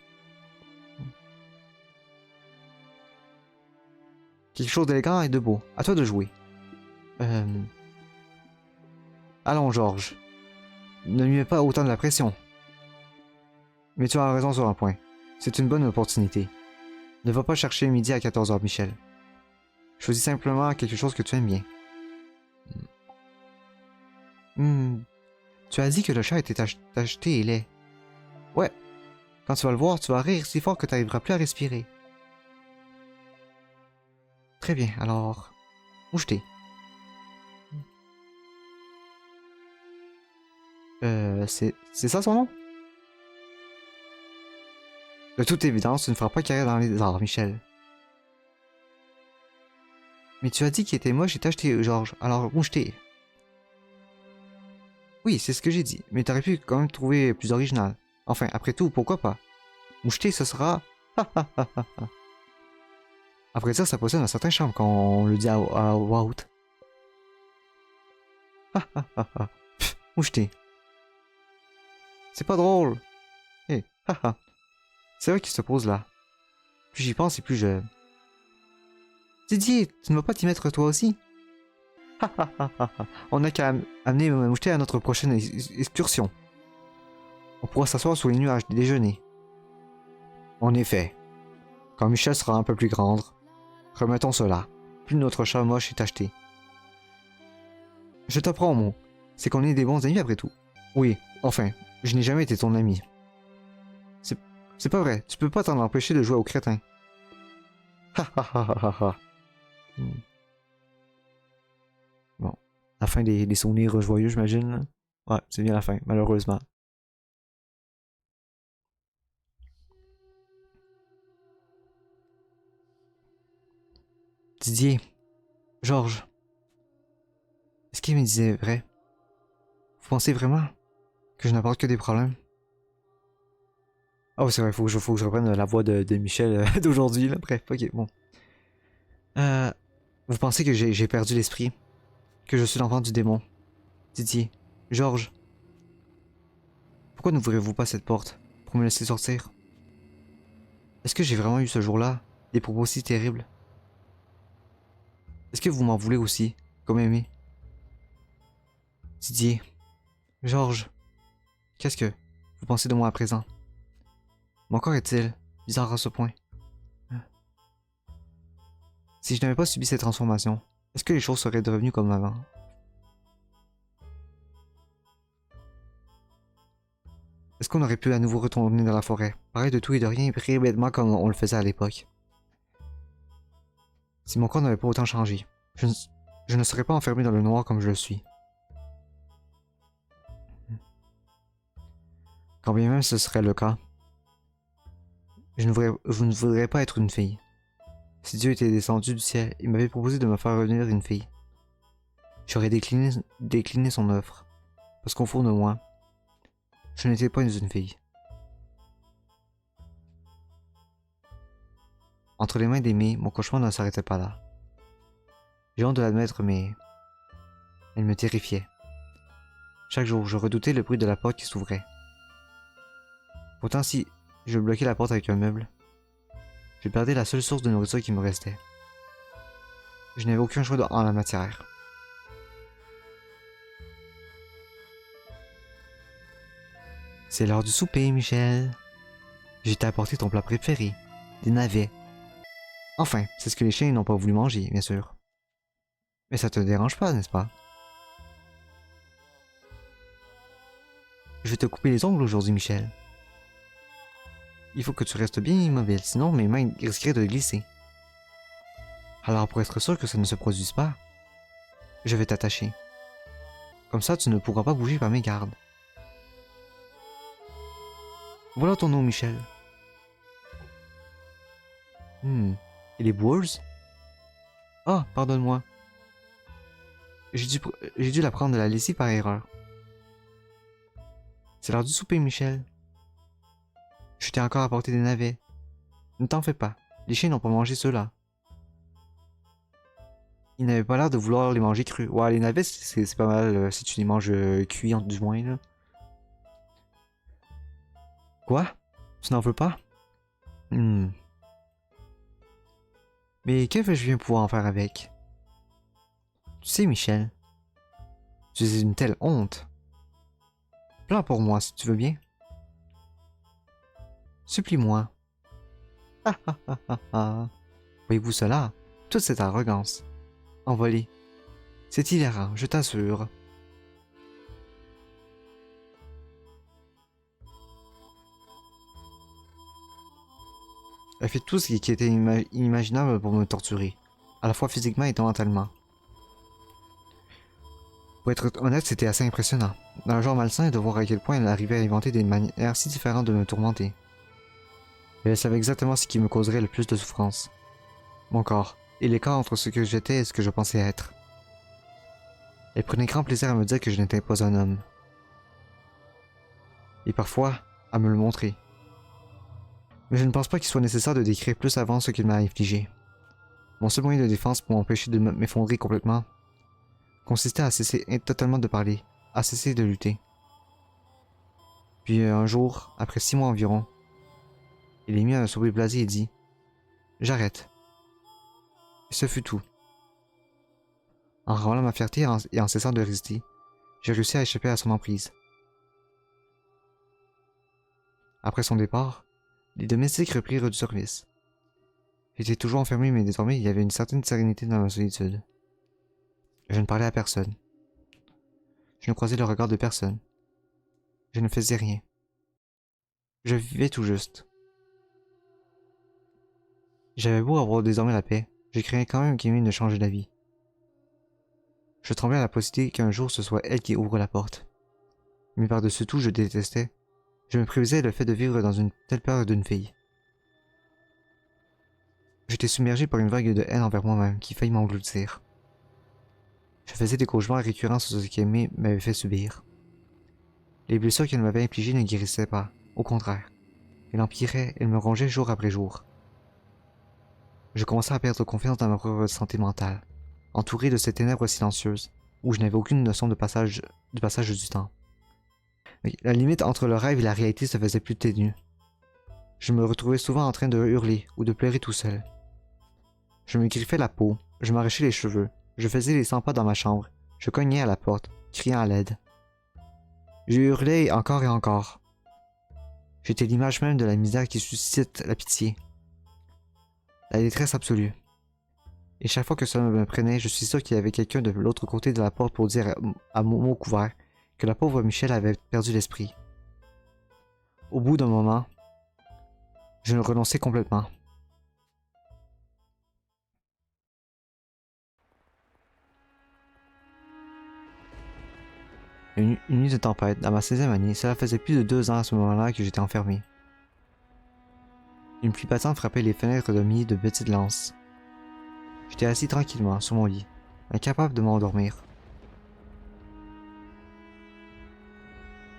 Quelque chose d'élégant et de beau. À toi de jouer. Allons, Georges. Ne lui mets pas autant de la pression. Mais tu as raison sur un point. C'est une bonne opportunité. Ne va pas chercher midi à 14 h, Michel. Choisis simplement quelque chose que tu aimes bien. Tu as dit que le chat était acheté et laid. Ouais. Quand tu vas le voir, tu vas rire si fort que tu n'arriveras plus à respirer. Très bien, alors... Moucheté. C'est ça son nom? De toute évidence, tu ne feras pas carrière dans les arts, Michel. Mais tu as dit qu'il était moche et t'as acheté, Georges, alors moucheté. Oui, c'est ce que j'ai dit, mais t'aurais pu quand même trouver plus original. Enfin, après tout, pourquoi pas? Moucheté, ce sera... Après ça, ça possède un certain charme quand on le dit à voix haute. Moucheté. C'est pas drôle. Hé, haha. C'est vrai qu'il se pose là. Plus j'y pense et plus je... Didier, tu ne vas pas t'y mettre toi aussi? On n'a qu'à amener Moucheté à notre prochaine excursion. On pourra s'asseoir sous les nuages du déjeuner. En effet. Quand Michel sera un peu plus grande, remettons cela. Plus notre chat moche est acheté. Je t'apprends au mot. C'est qu'on est des bons amis après tout. Oui, enfin, je n'ai jamais été ton ami. C'est pas vrai, tu peux pas t'en empêcher de jouer au crétin. Bon, la fin des souvenirs joyeux, j'imagine. Ouais, c'est bien la fin, malheureusement. Didier, Georges, est-ce qu'il me disait vrai? Vous pensez vraiment que je n'apporte que des problèmes? Oh, c'est vrai, faut que je reprenne la voix de Michel d'aujourd'hui, là. Bref, ok, bon. Euh, vous pensez que j'ai perdu l'esprit? Que je suis l'enfant du démon? Didier, Georges, pourquoi n'ouvrirez-vous pas cette porte pour me laisser sortir? Est-ce que j'ai vraiment eu ce jour-là des propos si terribles? Est-ce que vous m'en voulez aussi, comme Aimé? Didier, Georges, qu'est-ce que vous pensez de moi à présent? Mon corps est-il bizarre à ce point? Si je n'avais pas subi cette transformation, est-ce que les choses seraient devenues comme avant? Est-ce qu'on aurait pu à nouveau retourner dans la forêt, parler de tout et de rien et prier bêtement comme on le faisait à l'époque? Si mon corps n'avait pas autant changé, je ne serais pas enfermé dans le noir comme je le suis. Quand bien même ce serait le cas, je ne voudrais pas être une fille. Si Dieu était descendu du ciel et m'avait proposé de me faire revenir une fille, j'aurais décliné son offre. Parce qu'au fond de moi, je n'étais pas une fille. Entre les mains d'Aimée, mon cauchemar ne s'arrêtait pas là. J'ai honte de l'admettre, mais elle me terrifiait. Chaque jour, je redoutais le bruit de la porte qui s'ouvrait. Pourtant, si je bloquais la porte avec un meuble, je perdais la seule source de nourriture qui me restait. Je n'avais aucun choix en la matière. C'est l'heure du souper, Michel. Je t'ai apporté ton plat préféré, des navets. Enfin, c'est ce que les chiens n'ont pas voulu manger, bien sûr. Mais ça te dérange pas, n'est-ce pas? Je vais te couper les ongles aujourd'hui, Michel. Il faut que tu restes bien immobile, sinon mes mains risqueraient de glisser. Alors pour être sûr que ça ne se produise pas, je vais t'attacher. Comme ça, tu ne pourras pas bouger par mes gardes. Voilà ton nom, Michel. Et les Boers? Ah, pardonne-moi. J'ai dû la prendre de la lessive par erreur. C'est l'heure du souper, Michel. Je t'ai encore apporté des navets. Ne t'en fais pas, les chiens n'ont pas mangé ceux-là. Ils n'avaient pas l'air de vouloir les manger crus. Ouais, les navets, c'est pas mal si tu les manges cuits, du moins, là. Quoi? Tu n'en veux pas? Mais que vais-je bien pouvoir en faire avec? Tu sais, Michel, tu es une telle honte. Pleure pour moi, si tu veux bien. Supplie-moi. Ah ah ah ah ah. Voyez-vous cela? Toute cette arrogance. Envolée. C'est hilarant, je t'assure. Elle fait tout ce qui était inimaginable pour me torturer, à la fois physiquement et mentalement. Pour être honnête, c'était assez impressionnant, dans le genre malsain, de voir à quel point elle arrivait à inventer des manières si différentes de me tourmenter. Et elle savait exactement ce qui me causerait le plus de souffrance. Mon corps, et l'écart entre ce que j'étais et ce que je pensais être. Elle prenait grand plaisir à me dire que je n'étais pas un homme. Et parfois, à me le montrer. Mais je ne pense pas qu'il soit nécessaire de décrire plus avant ce qu'il m'a infligé. Mon seul moyen de défense pour m'empêcher de m'effondrer complètement consistait à cesser totalement de parler, à cesser de lutter. Puis un jour, après 6 mois environ, il émit un sourire blasé et dit « J'arrête. » Et ce fut tout. En ravalant ma fierté et en cessant de résister, j'ai réussi à échapper à son emprise. Après son départ, les domestiques reprirent du service. J'étais toujours enfermé, mais désormais il y avait une certaine sérénité dans ma solitude. Je ne parlais à personne. Je ne croisais le regard de personne. Je ne faisais rien. Je vivais tout juste. J'avais beau avoir désormais la paix, je craignais quand même qu'Amy ne change d'avis. Je tremblais à la possibilité qu'un jour ce soit elle qui ouvre la porte. Mais par-dessus tout, je détestais. Je me prévisais le fait de vivre dans une telle peur d'une fille. J'étais submergé par une vague de haine envers moi-même qui faillit m'engloutir. Je faisais des cauchemars récurrents sur ce qu'Amy m'avait fait subir. Les blessures qu'elle m'avait infligées ne guérissaient pas, au contraire. Il empirait, il me rongeait jour après jour. Je commençais à perdre confiance dans ma propre santé mentale, entouré de ces ténèbres silencieuses, où je n'avais aucune notion du passage du temps. La limite entre le rêve et la réalité se faisait plus ténue. Je me retrouvais souvent en train de hurler ou de pleurer tout seul. Je me griffais la peau, je m'arrachais les cheveux, je faisais les 100 pas dans ma chambre, je cognais à la porte, criant à l'aide. Je hurlais encore et encore. J'étais l'image même de la misère qui suscite la pitié. La détresse absolue. Et chaque fois que cela me prenait, je suis sûr qu'il y avait quelqu'un de l'autre côté de la porte pour dire à mot couvert que la pauvre Michel avait perdu l'esprit. Au bout d'un moment, je renonçais complètement. Une nuit de tempête, dans ma 16e année, cela faisait plus de 2 ans à ce moment-là que j'étais enfermé. Une pluie battante frappait les fenêtres de milliers de petites lances. J'étais assis tranquillement sur mon lit, incapable de m'endormir.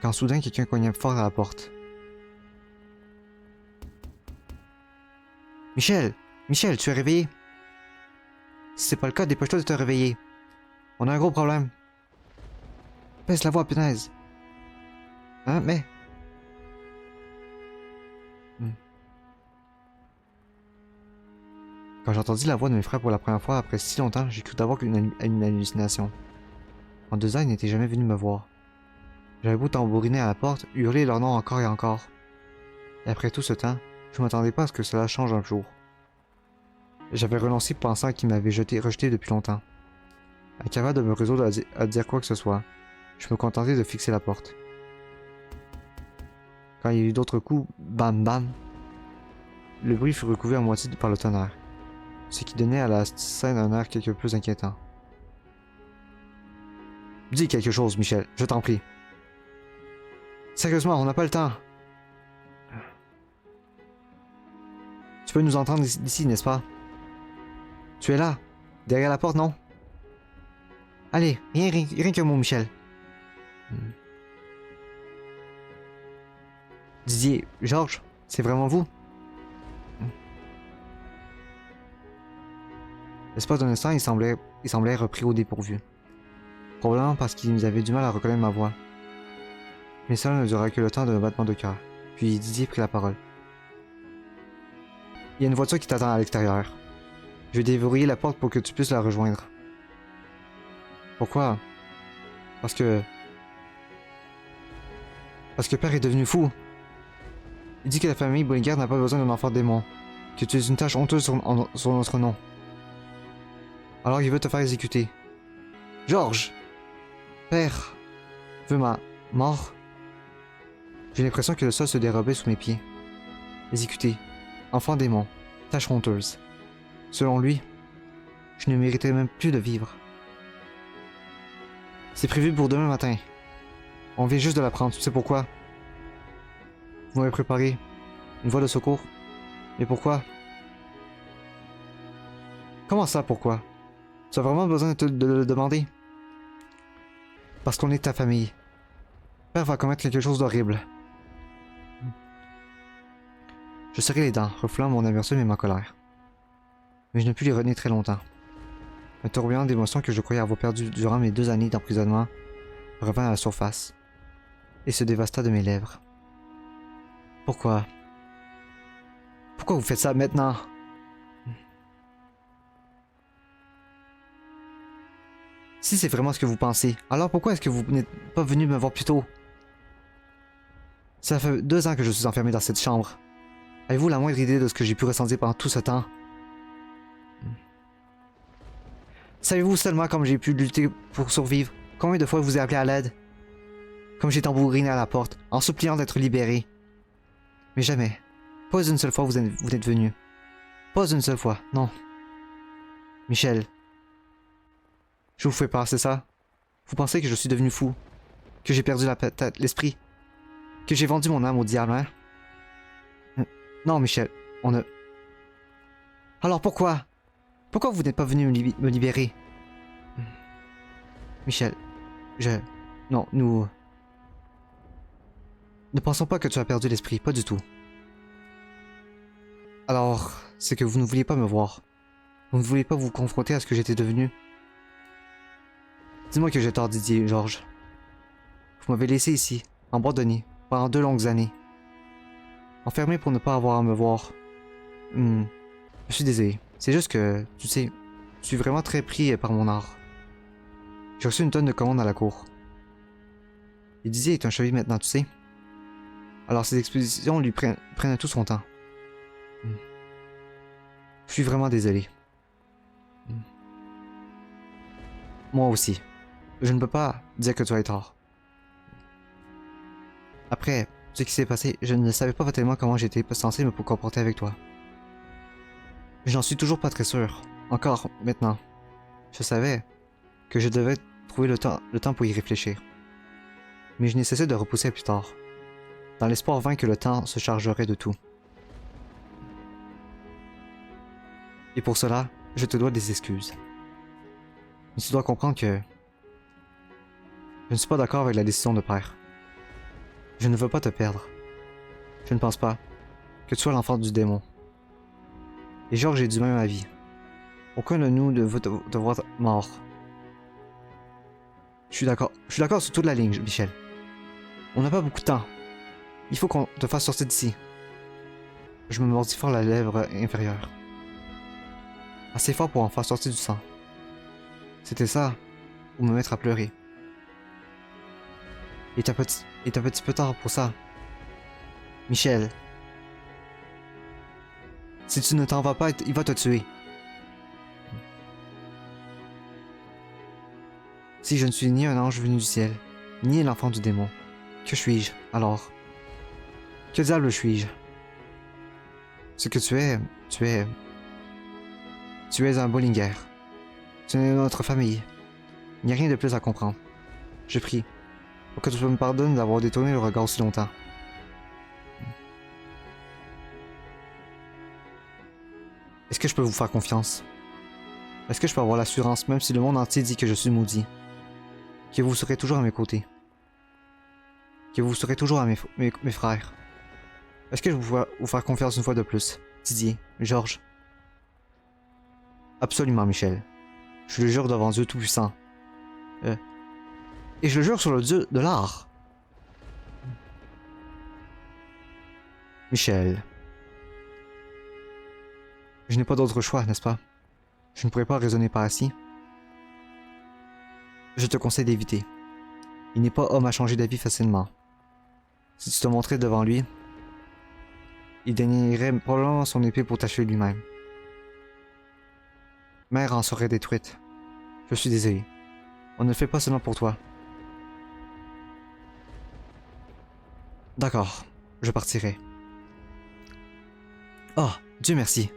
Quand soudain quelqu'un cognait fort à la porte. « Michel! Michel, tu es réveillé? Si c'est pas le cas, dépêche-toi de te réveiller. On a un gros problème. Baisse la voix, punaise. Hein, mais... Quand j'ai entendu la voix de mes frères pour la première fois après si longtemps, j'ai cru d'abord une hallucination. En 2 ans, ils n'étaient jamais venus me voir. J'avais beau tambouriner à la porte, hurler leur nom encore et encore. Et après tout ce temps, je ne m'attendais pas à ce que cela change un jour. J'avais renoncé pensant qu'ils m'avaient rejeté depuis longtemps. Incapable de me résoudre à dire quoi que ce soit, je me contentais de fixer la porte. Quand il y a eu d'autres coups, bam bam, le bruit fut recouvert à moitié par le tonnerre, ce qui donnait à la scène un air quelque peu inquiétant. Dis quelque chose, Michel, je t'en prie. Sérieusement, on n'a pas le temps. Tu peux nous entendre d'ici, n'est-ce pas? Tu es là, derrière la porte, non? Allez, rien qu'un mot, Michel. Didier, Georges, c'est vraiment vous? L'espace d'un instant, il semblait repris au dépourvu. Probablement parce qu'ils avaient du mal à reconnaître ma voix. Mais cela ne dura que le temps d'un battement de cœur. Puis Didier prit la parole. Il y a une voiture qui t'attend à l'extérieur. Je vais déverrouiller la porte pour que tu puisses la rejoindre. Pourquoi? Parce que Père est devenu fou. Il dit que la famille Bollinger n'a pas besoin d'un enfant démon. Que tu es une tâche honteuse sur notre nom. Alors il veut te faire exécuter. Georges! Père veut ma mort? J'ai l'impression que le sol se dérobait sous mes pieds. Exécuté. Enfant démon. Tâche honteuse. Selon lui, je ne méritais même plus de vivre. C'est prévu pour demain matin. On vient juste de l'apprendre, tu sais pourquoi? Vous m'avez préparé une voie de secours. Mais pourquoi? Comment ça, pourquoi? Tu as vraiment besoin de le demander? Parce qu'on est ta famille. Père va commettre quelque chose d'horrible. Je serrai les dents, refoulant mon amertume et ma colère. Mais je ne pus les retenir très longtemps. Un tourbillon d'émotions que je croyais avoir perdu durant mes 2 années d'emprisonnement revint à la surface et se dévasta de mes lèvres. Pourquoi? Pourquoi vous faites ça maintenant? Si c'est vraiment ce que vous pensez, alors pourquoi est-ce que vous n'êtes pas venu me voir plus tôt? Ça fait 2 ans que je suis enfermé dans cette chambre. Avez-vous la moindre idée de ce que j'ai pu ressentir pendant tout ce temps? Savez-vous seulement comme j'ai pu lutter pour survivre? Combien de fois je vous ai appelé à l'aide? Comme j'ai tambouriné à la porte, en suppliant d'être libéré. Mais jamais, pas une seule fois vous êtes venu. Pas une seule fois, non. Michel, je vous fais peur, c'est ça? Vous pensez que je suis devenu fou? Que j'ai perdu l'esprit? Que j'ai vendu mon âme au diable, hein? Non, Michel, on ne... Alors pourquoi? Pourquoi vous n'êtes pas venu me libérer? Michel, non, nous... Ne pensons pas que tu as perdu l'esprit, pas du tout. Alors, c'est que vous ne vouliez pas me voir. Vous ne vouliez pas vous confronter à ce que j'étais devenu. Dis-moi que j'ai tort, Didier, Georges. Vous m'avez laissé ici, abandonné, pendant 2 longues années. Enfermé pour ne pas avoir à me voir. Je suis désolé. C'est juste que, tu sais, je suis vraiment très pris par mon art. J'ai reçu une tonne de commandes à la cour. Et Didier est un chevalier maintenant, tu sais. Alors ces expositions lui prennent tout son temps. Je suis vraiment désolé. Moi aussi. Je ne peux pas dire que tu as tort. Après ce qui s'est passé, je ne savais pas tellement comment j'étais censé me comporter avec toi. J'en suis toujours pas très sûr. Encore maintenant. Je savais que je devais trouver le temps pour y réfléchir. Mais je n'ai cessé de repousser à plus tard, dans l'espoir vain que le temps se chargerait de tout. Et pour cela, je te dois des excuses. Mais tu dois comprendre que je ne suis pas d'accord avec la décision de père. Je ne veux pas te perdre. Je ne pense pas que tu sois l'enfant du démon. Et Georges est du même avis. Aucun de nous ne veut te voir mort. Je suis d'accord sur toute la ligne, Michel. On n'a pas beaucoup de temps. Il faut qu'on te fasse sortir d'ici. Je me mordis fort la lèvre inférieure. Assez fort pour en faire sortir du sang. C'était ça, ou me mettre à pleurer. Il est un petit peu tard pour ça. Michel. Si tu ne t'en vas pas, il va te tuer. Si je ne suis ni un ange venu du ciel, ni l'enfant du démon, que suis-je, alors? Que diable suis-je? Ce que tu es un Bollinger. Tu es notre famille. Il n'y a rien de plus à comprendre. Je prie, pour que tu me pardonnes d'avoir détourné le regard aussi longtemps. Est-ce que je peux vous faire confiance? Est-ce que je peux avoir l'assurance, même si le monde entier dit que je suis maudit, que vous serez toujours à mes côtés? Que vous serez toujours à mes frères? Est-ce que je peux vous faire confiance une fois de plus? Didier, Georges? Absolument, Michel. Je le jure devant Dieu Tout-Puissant. Et je le jure sur le Dieu de l'art. Michel. Je n'ai pas d'autre choix, n'est-ce pas? Je ne pourrais pas raisonner par ainsi. Je te conseille d'éviter. Il n'est pas homme à changer d'avis facilement. Si tu te montrais devant lui, il dénierait probablement son épée pour t'achever lui-même. Mère en serait détruite. Je suis désolé. On ne le fait pas seulement pour toi. D'accord, je partirai. Oh, Dieu merci.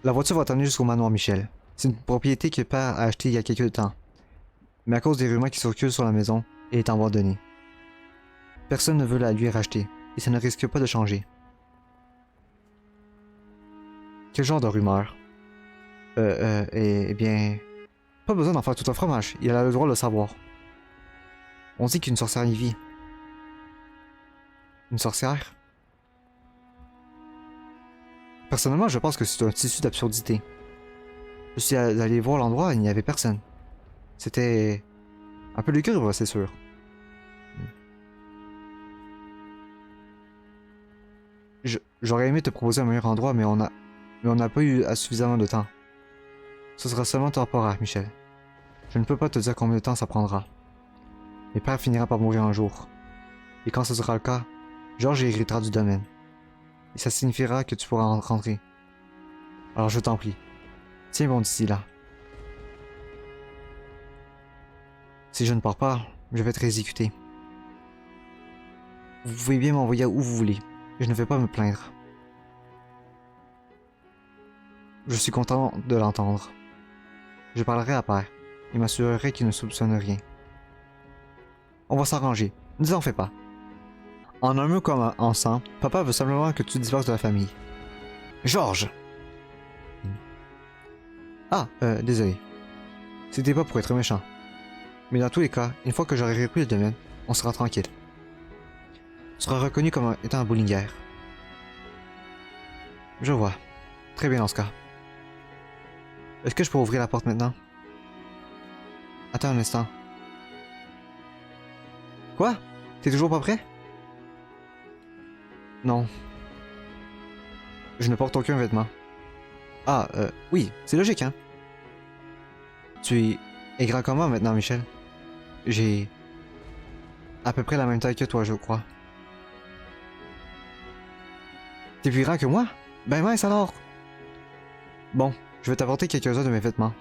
La voiture va t'amener jusqu'au manoir, Michel. C'est une propriété que père a achetée il y a quelques temps. Mais à cause des rumeurs qui circulent sur la maison, elle est abandonnée. Personne ne veut la lui racheter, et ça ne risque pas de changer. Quel genre de rumeurs? Eh bien... Pas besoin d'en faire tout un fromage, il a le droit de le savoir. On dit qu'une sorcière y vit. Une sorcière? Personnellement, je pense que c'est un tissu d'absurdité. Je suis allé voir l'endroit et il n'y avait personne. C'était... un peu lugubre, c'est sûr. J'aurais aimé te proposer un meilleur endroit, mais on n'a pas eu suffisamment de temps. Ce sera seulement temporaire, Michel. Je ne peux pas te dire combien de temps ça prendra. Mes pères finira par mourir un jour. Et quand ce sera le cas, Georges héritera du domaine. Et ça signifiera que tu pourras rentrer. Alors je t'en prie, tiens bon d'ici là. Si je ne pars pas, je vais être exécuté. Vous pouvez bien m'envoyer où vous voulez. Je ne vais pas me plaindre. Je suis content de l'entendre. Je parlerai à père et m'assurerai qu'il ne soupçonne rien. On va s'arranger, ne vous en fais pas. En un mot comme en 100, papa veut simplement que tu divorces de la famille. Georges! Ah, désolé. C'était pas pour être méchant. Mais dans tous les cas, une fois que j'aurai repris le domaine, on sera tranquille. Tu seras reconnu comme étant un Bollinger. Je vois. Très bien dans ce cas. Est-ce que je peux ouvrir la porte maintenant? Attends un instant. Quoi? T'es toujours pas prêt? Non. Je ne porte aucun vêtement. Ah, oui, c'est logique, hein? Tu es grand comme moi maintenant, Michel. J'ai à peu près la même taille que toi, je crois. T'es plus grand que moi? Ben mince alors! Bon, je vais t'apporter quelques-uns de mes vêtements.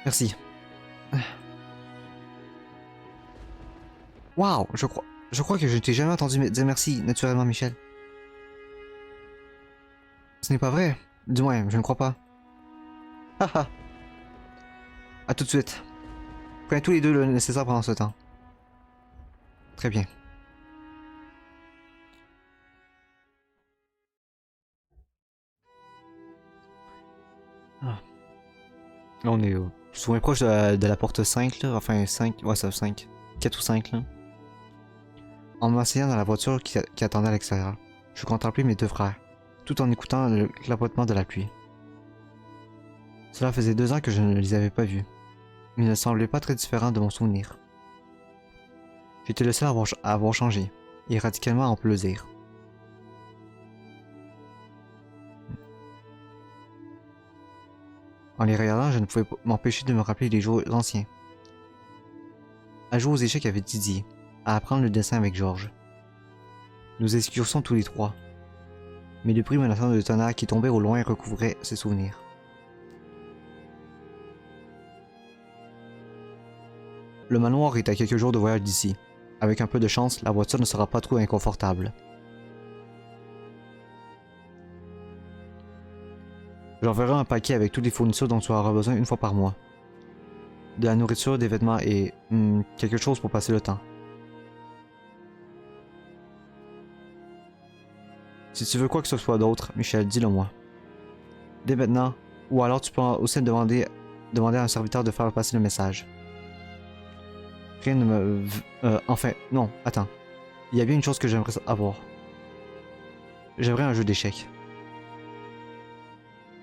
Merci. Waouh, je crois que je ne t'ai jamais entendu dire merci naturellement, Michel. Ce n'est pas vrai. Du moins, je ne crois pas. Haha. À tout de suite. Prenez tous les deux le nécessaire pendant ce temps. Très bien. Ah. Là, on est souvent proche de la porte 5, là. Enfin, 5. Ouais, ça 5. 4 ou 5, là. En m'asseyant dans la voiture qui attendait à l'extérieur, je contemplais mes deux frères, tout en écoutant le clapotement de la pluie. Cela faisait 2 ans que je ne les avais pas vus, mais ils ne semblaient pas très différents de mon souvenir. J'étais le seul à avoir changé, et radicalement à en plaisir. En les regardant, je ne pouvais m'empêcher de me rappeler des jours anciens. À jouer aux échecs avec Didier, à apprendre le dessin avec Georges. Nous excursions tous les trois, mais le bruit menaçant de tonnerre qui tombait au loin recouvrait ces souvenirs. Le manoir est à quelques jours de voyage d'ici. Avec un peu de chance, la voiture ne sera pas trop inconfortable. J'enverrai un paquet avec toutes les fournitures dont tu auras besoin une fois par mois. De la nourriture, des vêtements et quelque chose pour passer le temps. Si tu veux quoi que ce soit d'autre, Michel, dis-le moi. Dès maintenant, ou alors tu peux aussi demander à un serviteur de faire passer le message. Rien ne me... enfin, non, attends. Il y a bien une chose que j'aimerais avoir. J'aimerais un jeu d'échecs.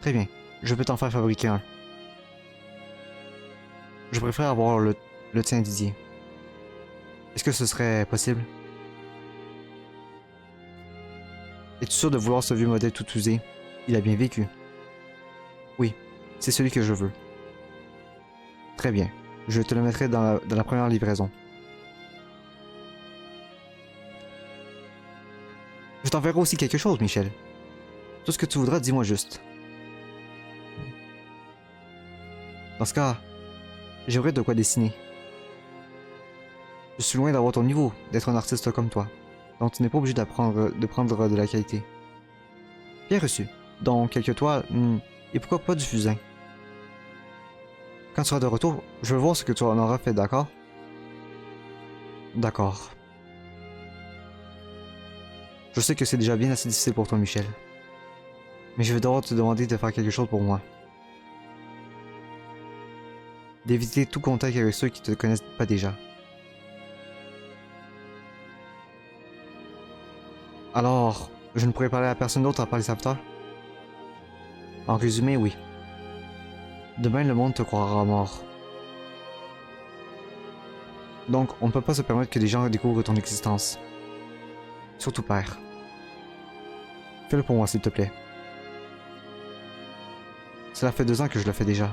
Très bien, je peux t'en faire fabriquer un. Je préfère avoir le tien, Didier. Est-ce que ce serait possible? Es-tu sûr de vouloir ce vieux modèle tout usé? Il a bien vécu. Oui, c'est celui que je veux. Très bien, je te le mettrai dans la première livraison. Je t'enverrai aussi quelque chose, Michel. Tout ce que tu voudras, dis-moi juste. Dans ce cas, j'aimerais de quoi dessiner. Je suis loin d'avoir ton niveau, d'être un artiste comme toi. Donc tu n'es pas obligé de prendre de la qualité. Bien reçu. Donc quelques toiles, et pourquoi pas du fusain. Quand tu seras de retour, je veux voir ce que tu en auras fait, d'accord? D'accord. Je sais que c'est déjà bien assez difficile pour toi, Michel. Mais je vais devoir te demander de faire quelque chose pour moi. D'éviter tout contact avec ceux qui te connaissent pas déjà. Alors, je ne pourrais parler à personne d'autre à part les serviteurs? En résumé, oui. Demain, le monde te croira mort. Donc, on ne peut pas se permettre que des gens découvrent ton existence. Surtout père. Fais-le pour moi, s'il te plaît. Cela fait 2 ans que je le fais déjà.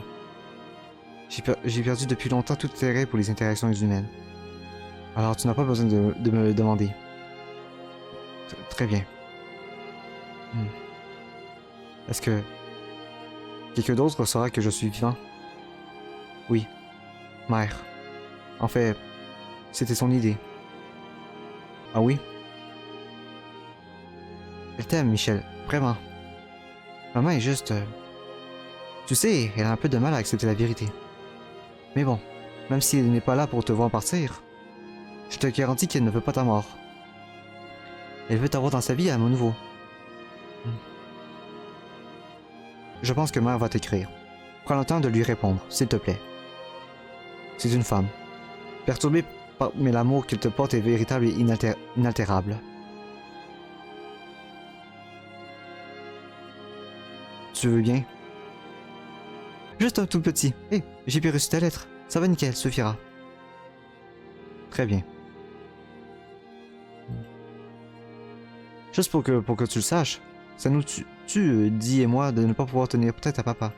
J'ai perdu depuis longtemps tout intérêt pour les interactions humaines. Alors tu n'as pas besoin de me le demander. Très bien. Est-ce que quelqu'un d'autre saura que je suis vivant? Oui. Mère. En fait, c'était son idée. Ah oui? Elle t'aime, Michel. Vraiment. Maman est juste... Tu sais, elle a un peu de mal à accepter la vérité. Mais bon, même si elle n'est pas là pour te voir partir, je te garantis qu'elle ne veut pas ta mort. Elle veut t'avoir dans sa vie à mon nouveau. Je pense que Mère va t'écrire. Prends le temps de lui répondre, s'il te plaît. C'est une femme. Perturbée mais l'amour qu'elle te porte est véritable et inaltérable. tu veux bien. Juste un tout petit. Hé, j'ai bien reçu ta lettre. Ça va nickel, suffira. Très bien. Juste pour que tu le saches, ça nous tue, Dee et moi, de ne pas pouvoir tenir tête à papa.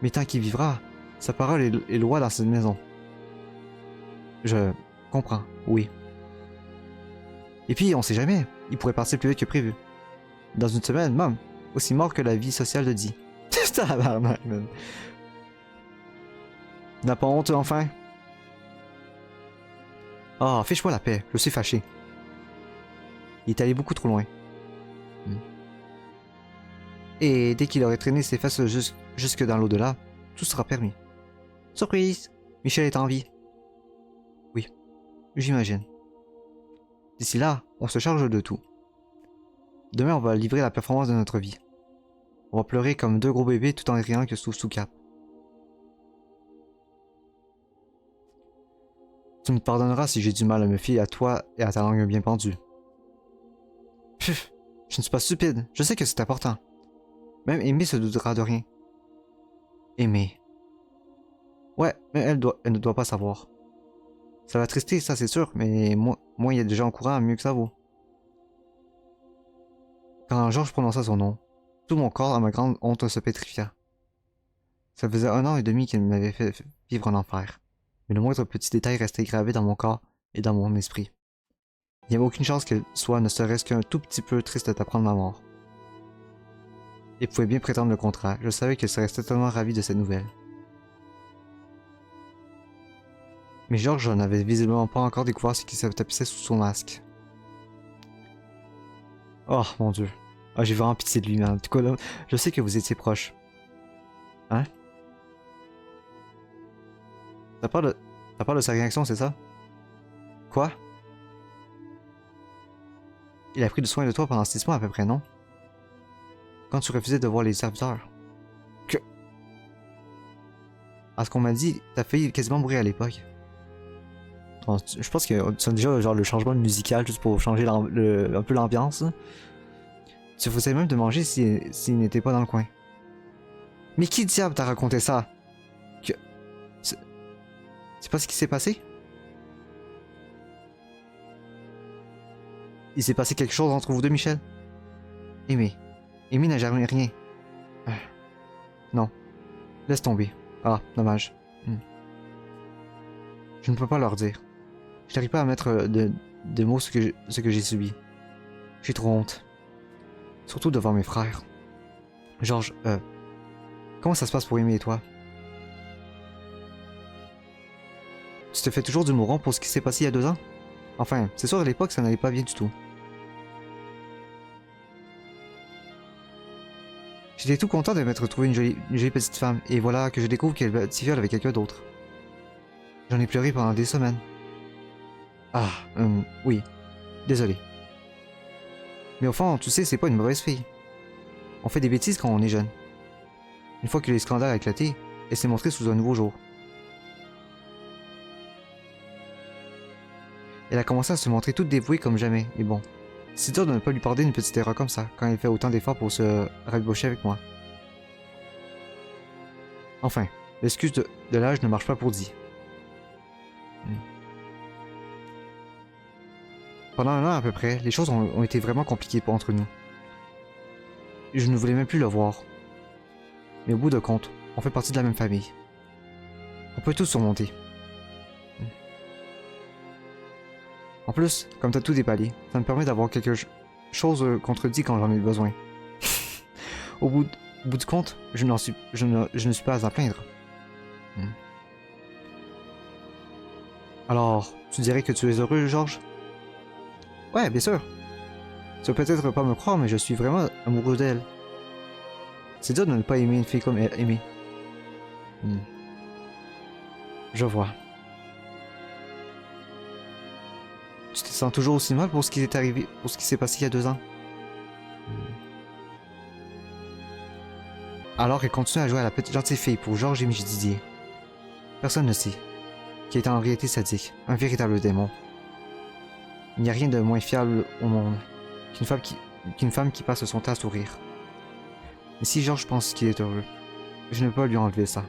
Mais tant qu'il vivra, sa parole est loi dans cette maison. Je comprends, oui. Et puis, on sait jamais, il pourrait partir plus vite que prévu. Dans une semaine, même, aussi mort que la vie sociale de Dee. Tabarnak, man. N'a pas honte, enfin? Ah, fiche-moi la paix, je suis fâché. Il est allé beaucoup trop loin. Et dès qu'il aurait traîné ses fesses jusque dans l'au-delà, tout sera permis. Surprise! Michel est en vie. Oui, j'imagine. D'ici là, on se charge de tout. Demain, on va livrer la performance de notre vie. On va pleurer comme deux gros bébés tout en riant que sous cap. Tu me pardonneras si j'ai du mal à me fier à toi et à ta langue bien pendue. Puf, je ne suis pas stupide, je sais que c'est important. Même Amy se doutera de rien. Amy. Ouais, mais elle ne doit pas savoir. Ça va trister, ça c'est sûr, mais moi il y a des gens au courant mieux que ça vaut. Quand Georges prononça son nom, tout mon corps, à ma grande honte, se pétrifia. Ça faisait 1 an et demi qu'il m'avait fait vivre en enfer. Mais le moindre petit détail restait gravé dans mon corps et dans mon esprit. Il n'y avait aucune chance qu'elle soit ne serait-ce qu'un tout petit peu triste d'apprendre ma mort. Et pouvait bien prétendre le contraire, je savais qu'elle serait totalement ravie de cette nouvelle. Mais Georges n'avait visiblement pas encore découvert ce qui se tapissait sous son masque. Oh mon dieu. Ah, j'ai vraiment pitié de lui, mais en tout cas là, je sais que vous étiez proches. Hein? T'as peur de sa réaction, c'est ça? Quoi? Il a pris du soin de toi pendant 6 mois à peu près, non? Quand tu refusais de voir les serviteurs. Que... À ce qu'on m'a dit, t'as failli quasiment mourir à l'époque. Bon, je pense que c'est déjà genre le changement musical juste pour changer un peu l'ambiance. Tu faisais même de manger s'il n'était pas dans le coin. Mais qui diable t'a raconté ça? Que... C'est pas ce qui s'est passé? Il s'est passé quelque chose entre vous deux, Michel? Amy n'a jamais rien. Non. Laisse tomber. Ah, dommage. Je ne peux pas leur dire. Je n'arrive pas à mettre de mots ce que j'ai subi. J'ai trop honte. Surtout devant mes frères. Georges, comment ça se passe pour Amy et toi? Tu te fais toujours du mourant pour ce qui s'est passé il y a 2 ans? Enfin, c'est sûr à l'époque ça n'allait pas bien du tout. J'étais tout content de m'être trouvé une jolie petite femme, et voilà que je découvre qu'elle va être avec quelqu'un d'autre. J'en ai pleuré pendant des semaines. Ah, oui. Désolé. Mais au fond, tu sais, c'est pas une mauvaise fille. On fait des bêtises quand on est jeune. Une fois que les scandales ont éclaté, elle s'est montrée sous un nouveau jour. Elle a commencé à se montrer toute dévouée comme jamais, et bon. C'est dur de ne pas lui pardonner une petite erreur comme ça, quand elle fait autant d'efforts pour se rabibocher avec moi. Enfin, l'excuse de l'âge ne marche pas pour Dee. Pendant 1 an à peu près, les choses ont été vraiment compliquées entre nous. Je ne voulais même plus le voir. Mais au bout de compte, on fait partie de la même famille. On peut tout surmonter. En plus, comme t'as tout déballé, ça me permet d'avoir quelque chose contre Dee quand j'en ai besoin. au bout du compte, je ne suis pas à plaindre. Alors, tu dirais que tu es heureux, Georges? Ouais, bien sûr. Tu vas peut-être pas me croire, mais je suis vraiment amoureux d'elle. C'est dur de ne pas aimer une fille comme elle aimée. Je vois. Tu te sens toujours aussi mal pour ce qui est arrivé, pour ce qui s'est passé il y a 2 ans? Alors elle continue à jouer à la petite gentille fille pour Georges et Didier. Personne ne sait. Qui est en réalité sadique, un véritable démon. Il n'y a rien de moins fiable au monde qu'une femme qui passe son temps à sourire. Mais si Georges pense qu'il est heureux, je ne peux pas lui enlever ça.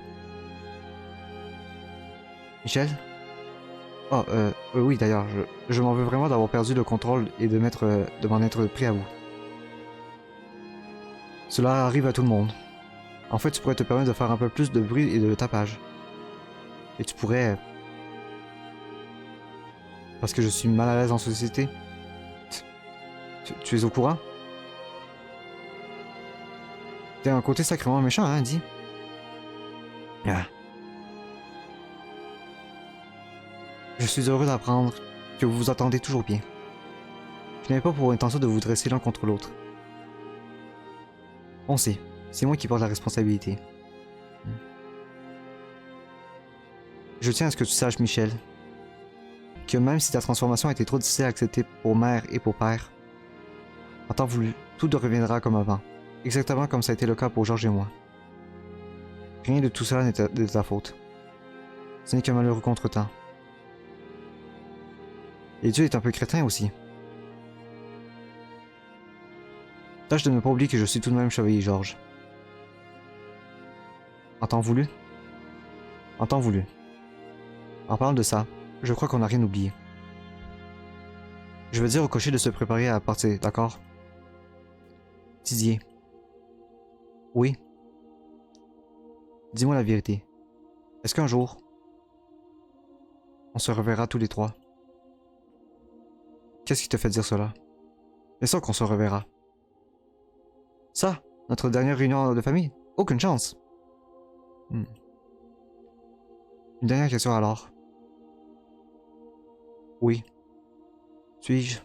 Michel? Oh, oui d'ailleurs, je m'en veux vraiment d'avoir perdu le contrôle et de m'en être pris à vous. Cela arrive à tout le monde. En fait, tu pourrais te permettre de faire un peu plus de bruit et de tapage. Et tu pourrais... Parce que je suis mal à l'aise en société. Tu es au courant? T'as un côté sacrément méchant, hein, dis. Ah. Je suis heureux d'apprendre que vous vous entendez toujours bien. Je n'avais pas pour intention de vous dresser l'un contre l'autre. On sait, c'est moi qui porte la responsabilité. Je tiens à ce que tu saches, Michel, que même si ta transformation a été trop difficile à accepter pour mère et pour père, en temps voulu, tout reviendra comme avant, exactement comme ça a été le cas pour Georges et moi. Rien de tout cela n'est de ta faute. Ce n'est qu'un malheureux contretemps. Et Dieu est un peu crétin aussi. Tâche de ne pas oublier que je suis tout de même chevalier Georges. En temps voulu? En temps voulu. En parlant de ça, je crois qu'on n'a rien oublié. Je veux dire au cocher de se préparer à partir, d'accord? Didier. Oui? Dis-moi la vérité. Est-ce qu'un jour, on se reverra tous les trois? Qu'est-ce qui te fait dire cela? Bien sûr qu'on se reverra. Ça, notre dernière réunion de famille? Aucune chance. Une dernière question alors. Oui. Suis-je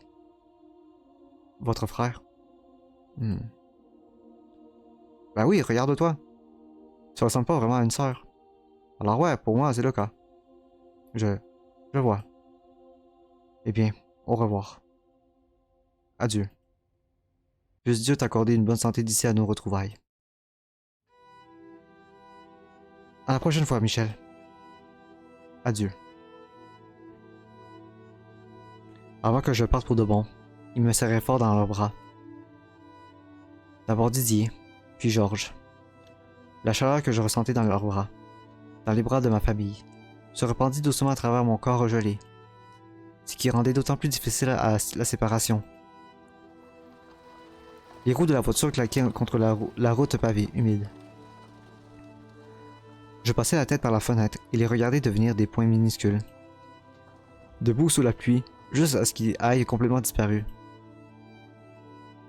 votre frère? Ben oui, regarde-toi. Tu ressembles pas vraiment à une sœur. Alors ouais, pour moi, c'est le cas. Je vois. Eh bien, au revoir. Adieu. Puisse Dieu t'accorder une bonne santé d'ici à nos retrouvailles. À la prochaine fois, Michel. Adieu. Avant que je parte pour de bon, ils me serraient fort dans leurs bras. D'abord Didier, puis Georges. La chaleur que je ressentais dans leurs bras, dans les bras de ma famille, se répandit doucement à travers mon corps gelé, ce qui rendait d'autant plus difficile la séparation. Les roues de la voiture claquaient contre la route pavée, humide. Je passais la tête par la fenêtre et les regardais devenir des points minuscules. Debout sous la pluie, juste à ce qu'ils aillent complètement disparu.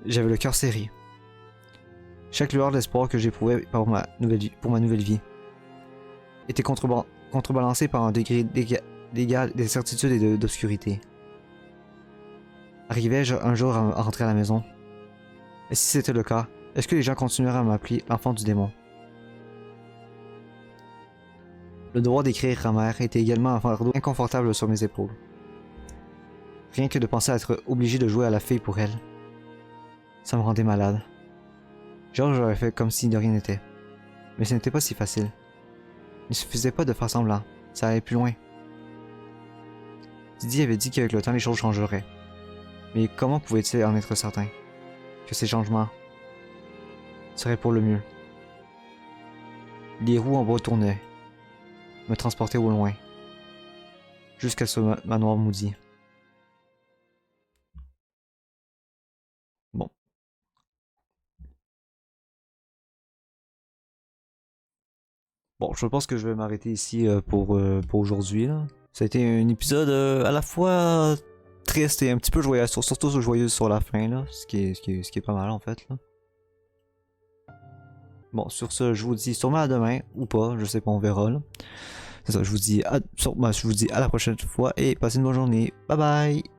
J'avais le cœur serré. Chaque lueur d'espoir que j'éprouvais pour ma nouvelle vie était contrebalancée par un degré d'égal d'incertitude et d'obscurité. Arrivais-je un jour à rentrer à la maison? Et si c'était le cas, est-ce que les gens continueraient à m'appeler l'enfant du démon? Le devoir d'écrire à mère était également un fardeau inconfortable sur mes épaules. Rien que de penser à être obligé de jouer à la fille pour elle. Ça me rendait malade. Georges avait fait comme si de rien n'était. Mais ce n'était pas si facile. Il ne suffisait pas de faire semblant, ça allait plus loin. Didier avait dit qu'avec le temps les choses changeraient. Mais comment pouvait-il en être certain? Que ces changements seraient pour le mieux. Les roues en bois tournaient, me transportaient au loin, jusqu'à ce manoir maudit. Bon. Bon, je pense que je vais m'arrêter ici pour aujourd'hui. Ça a été un épisode à la fois triste et un petit peu joyeux, surtout joyeux sur la fin, là, ce qui est pas mal en fait. Là. Bon, sur ce, je vous dis sûrement à demain, ou pas, je sais pas, on verra. C'est ça, je vous dis à la prochaine fois et passez une bonne journée. Bye bye!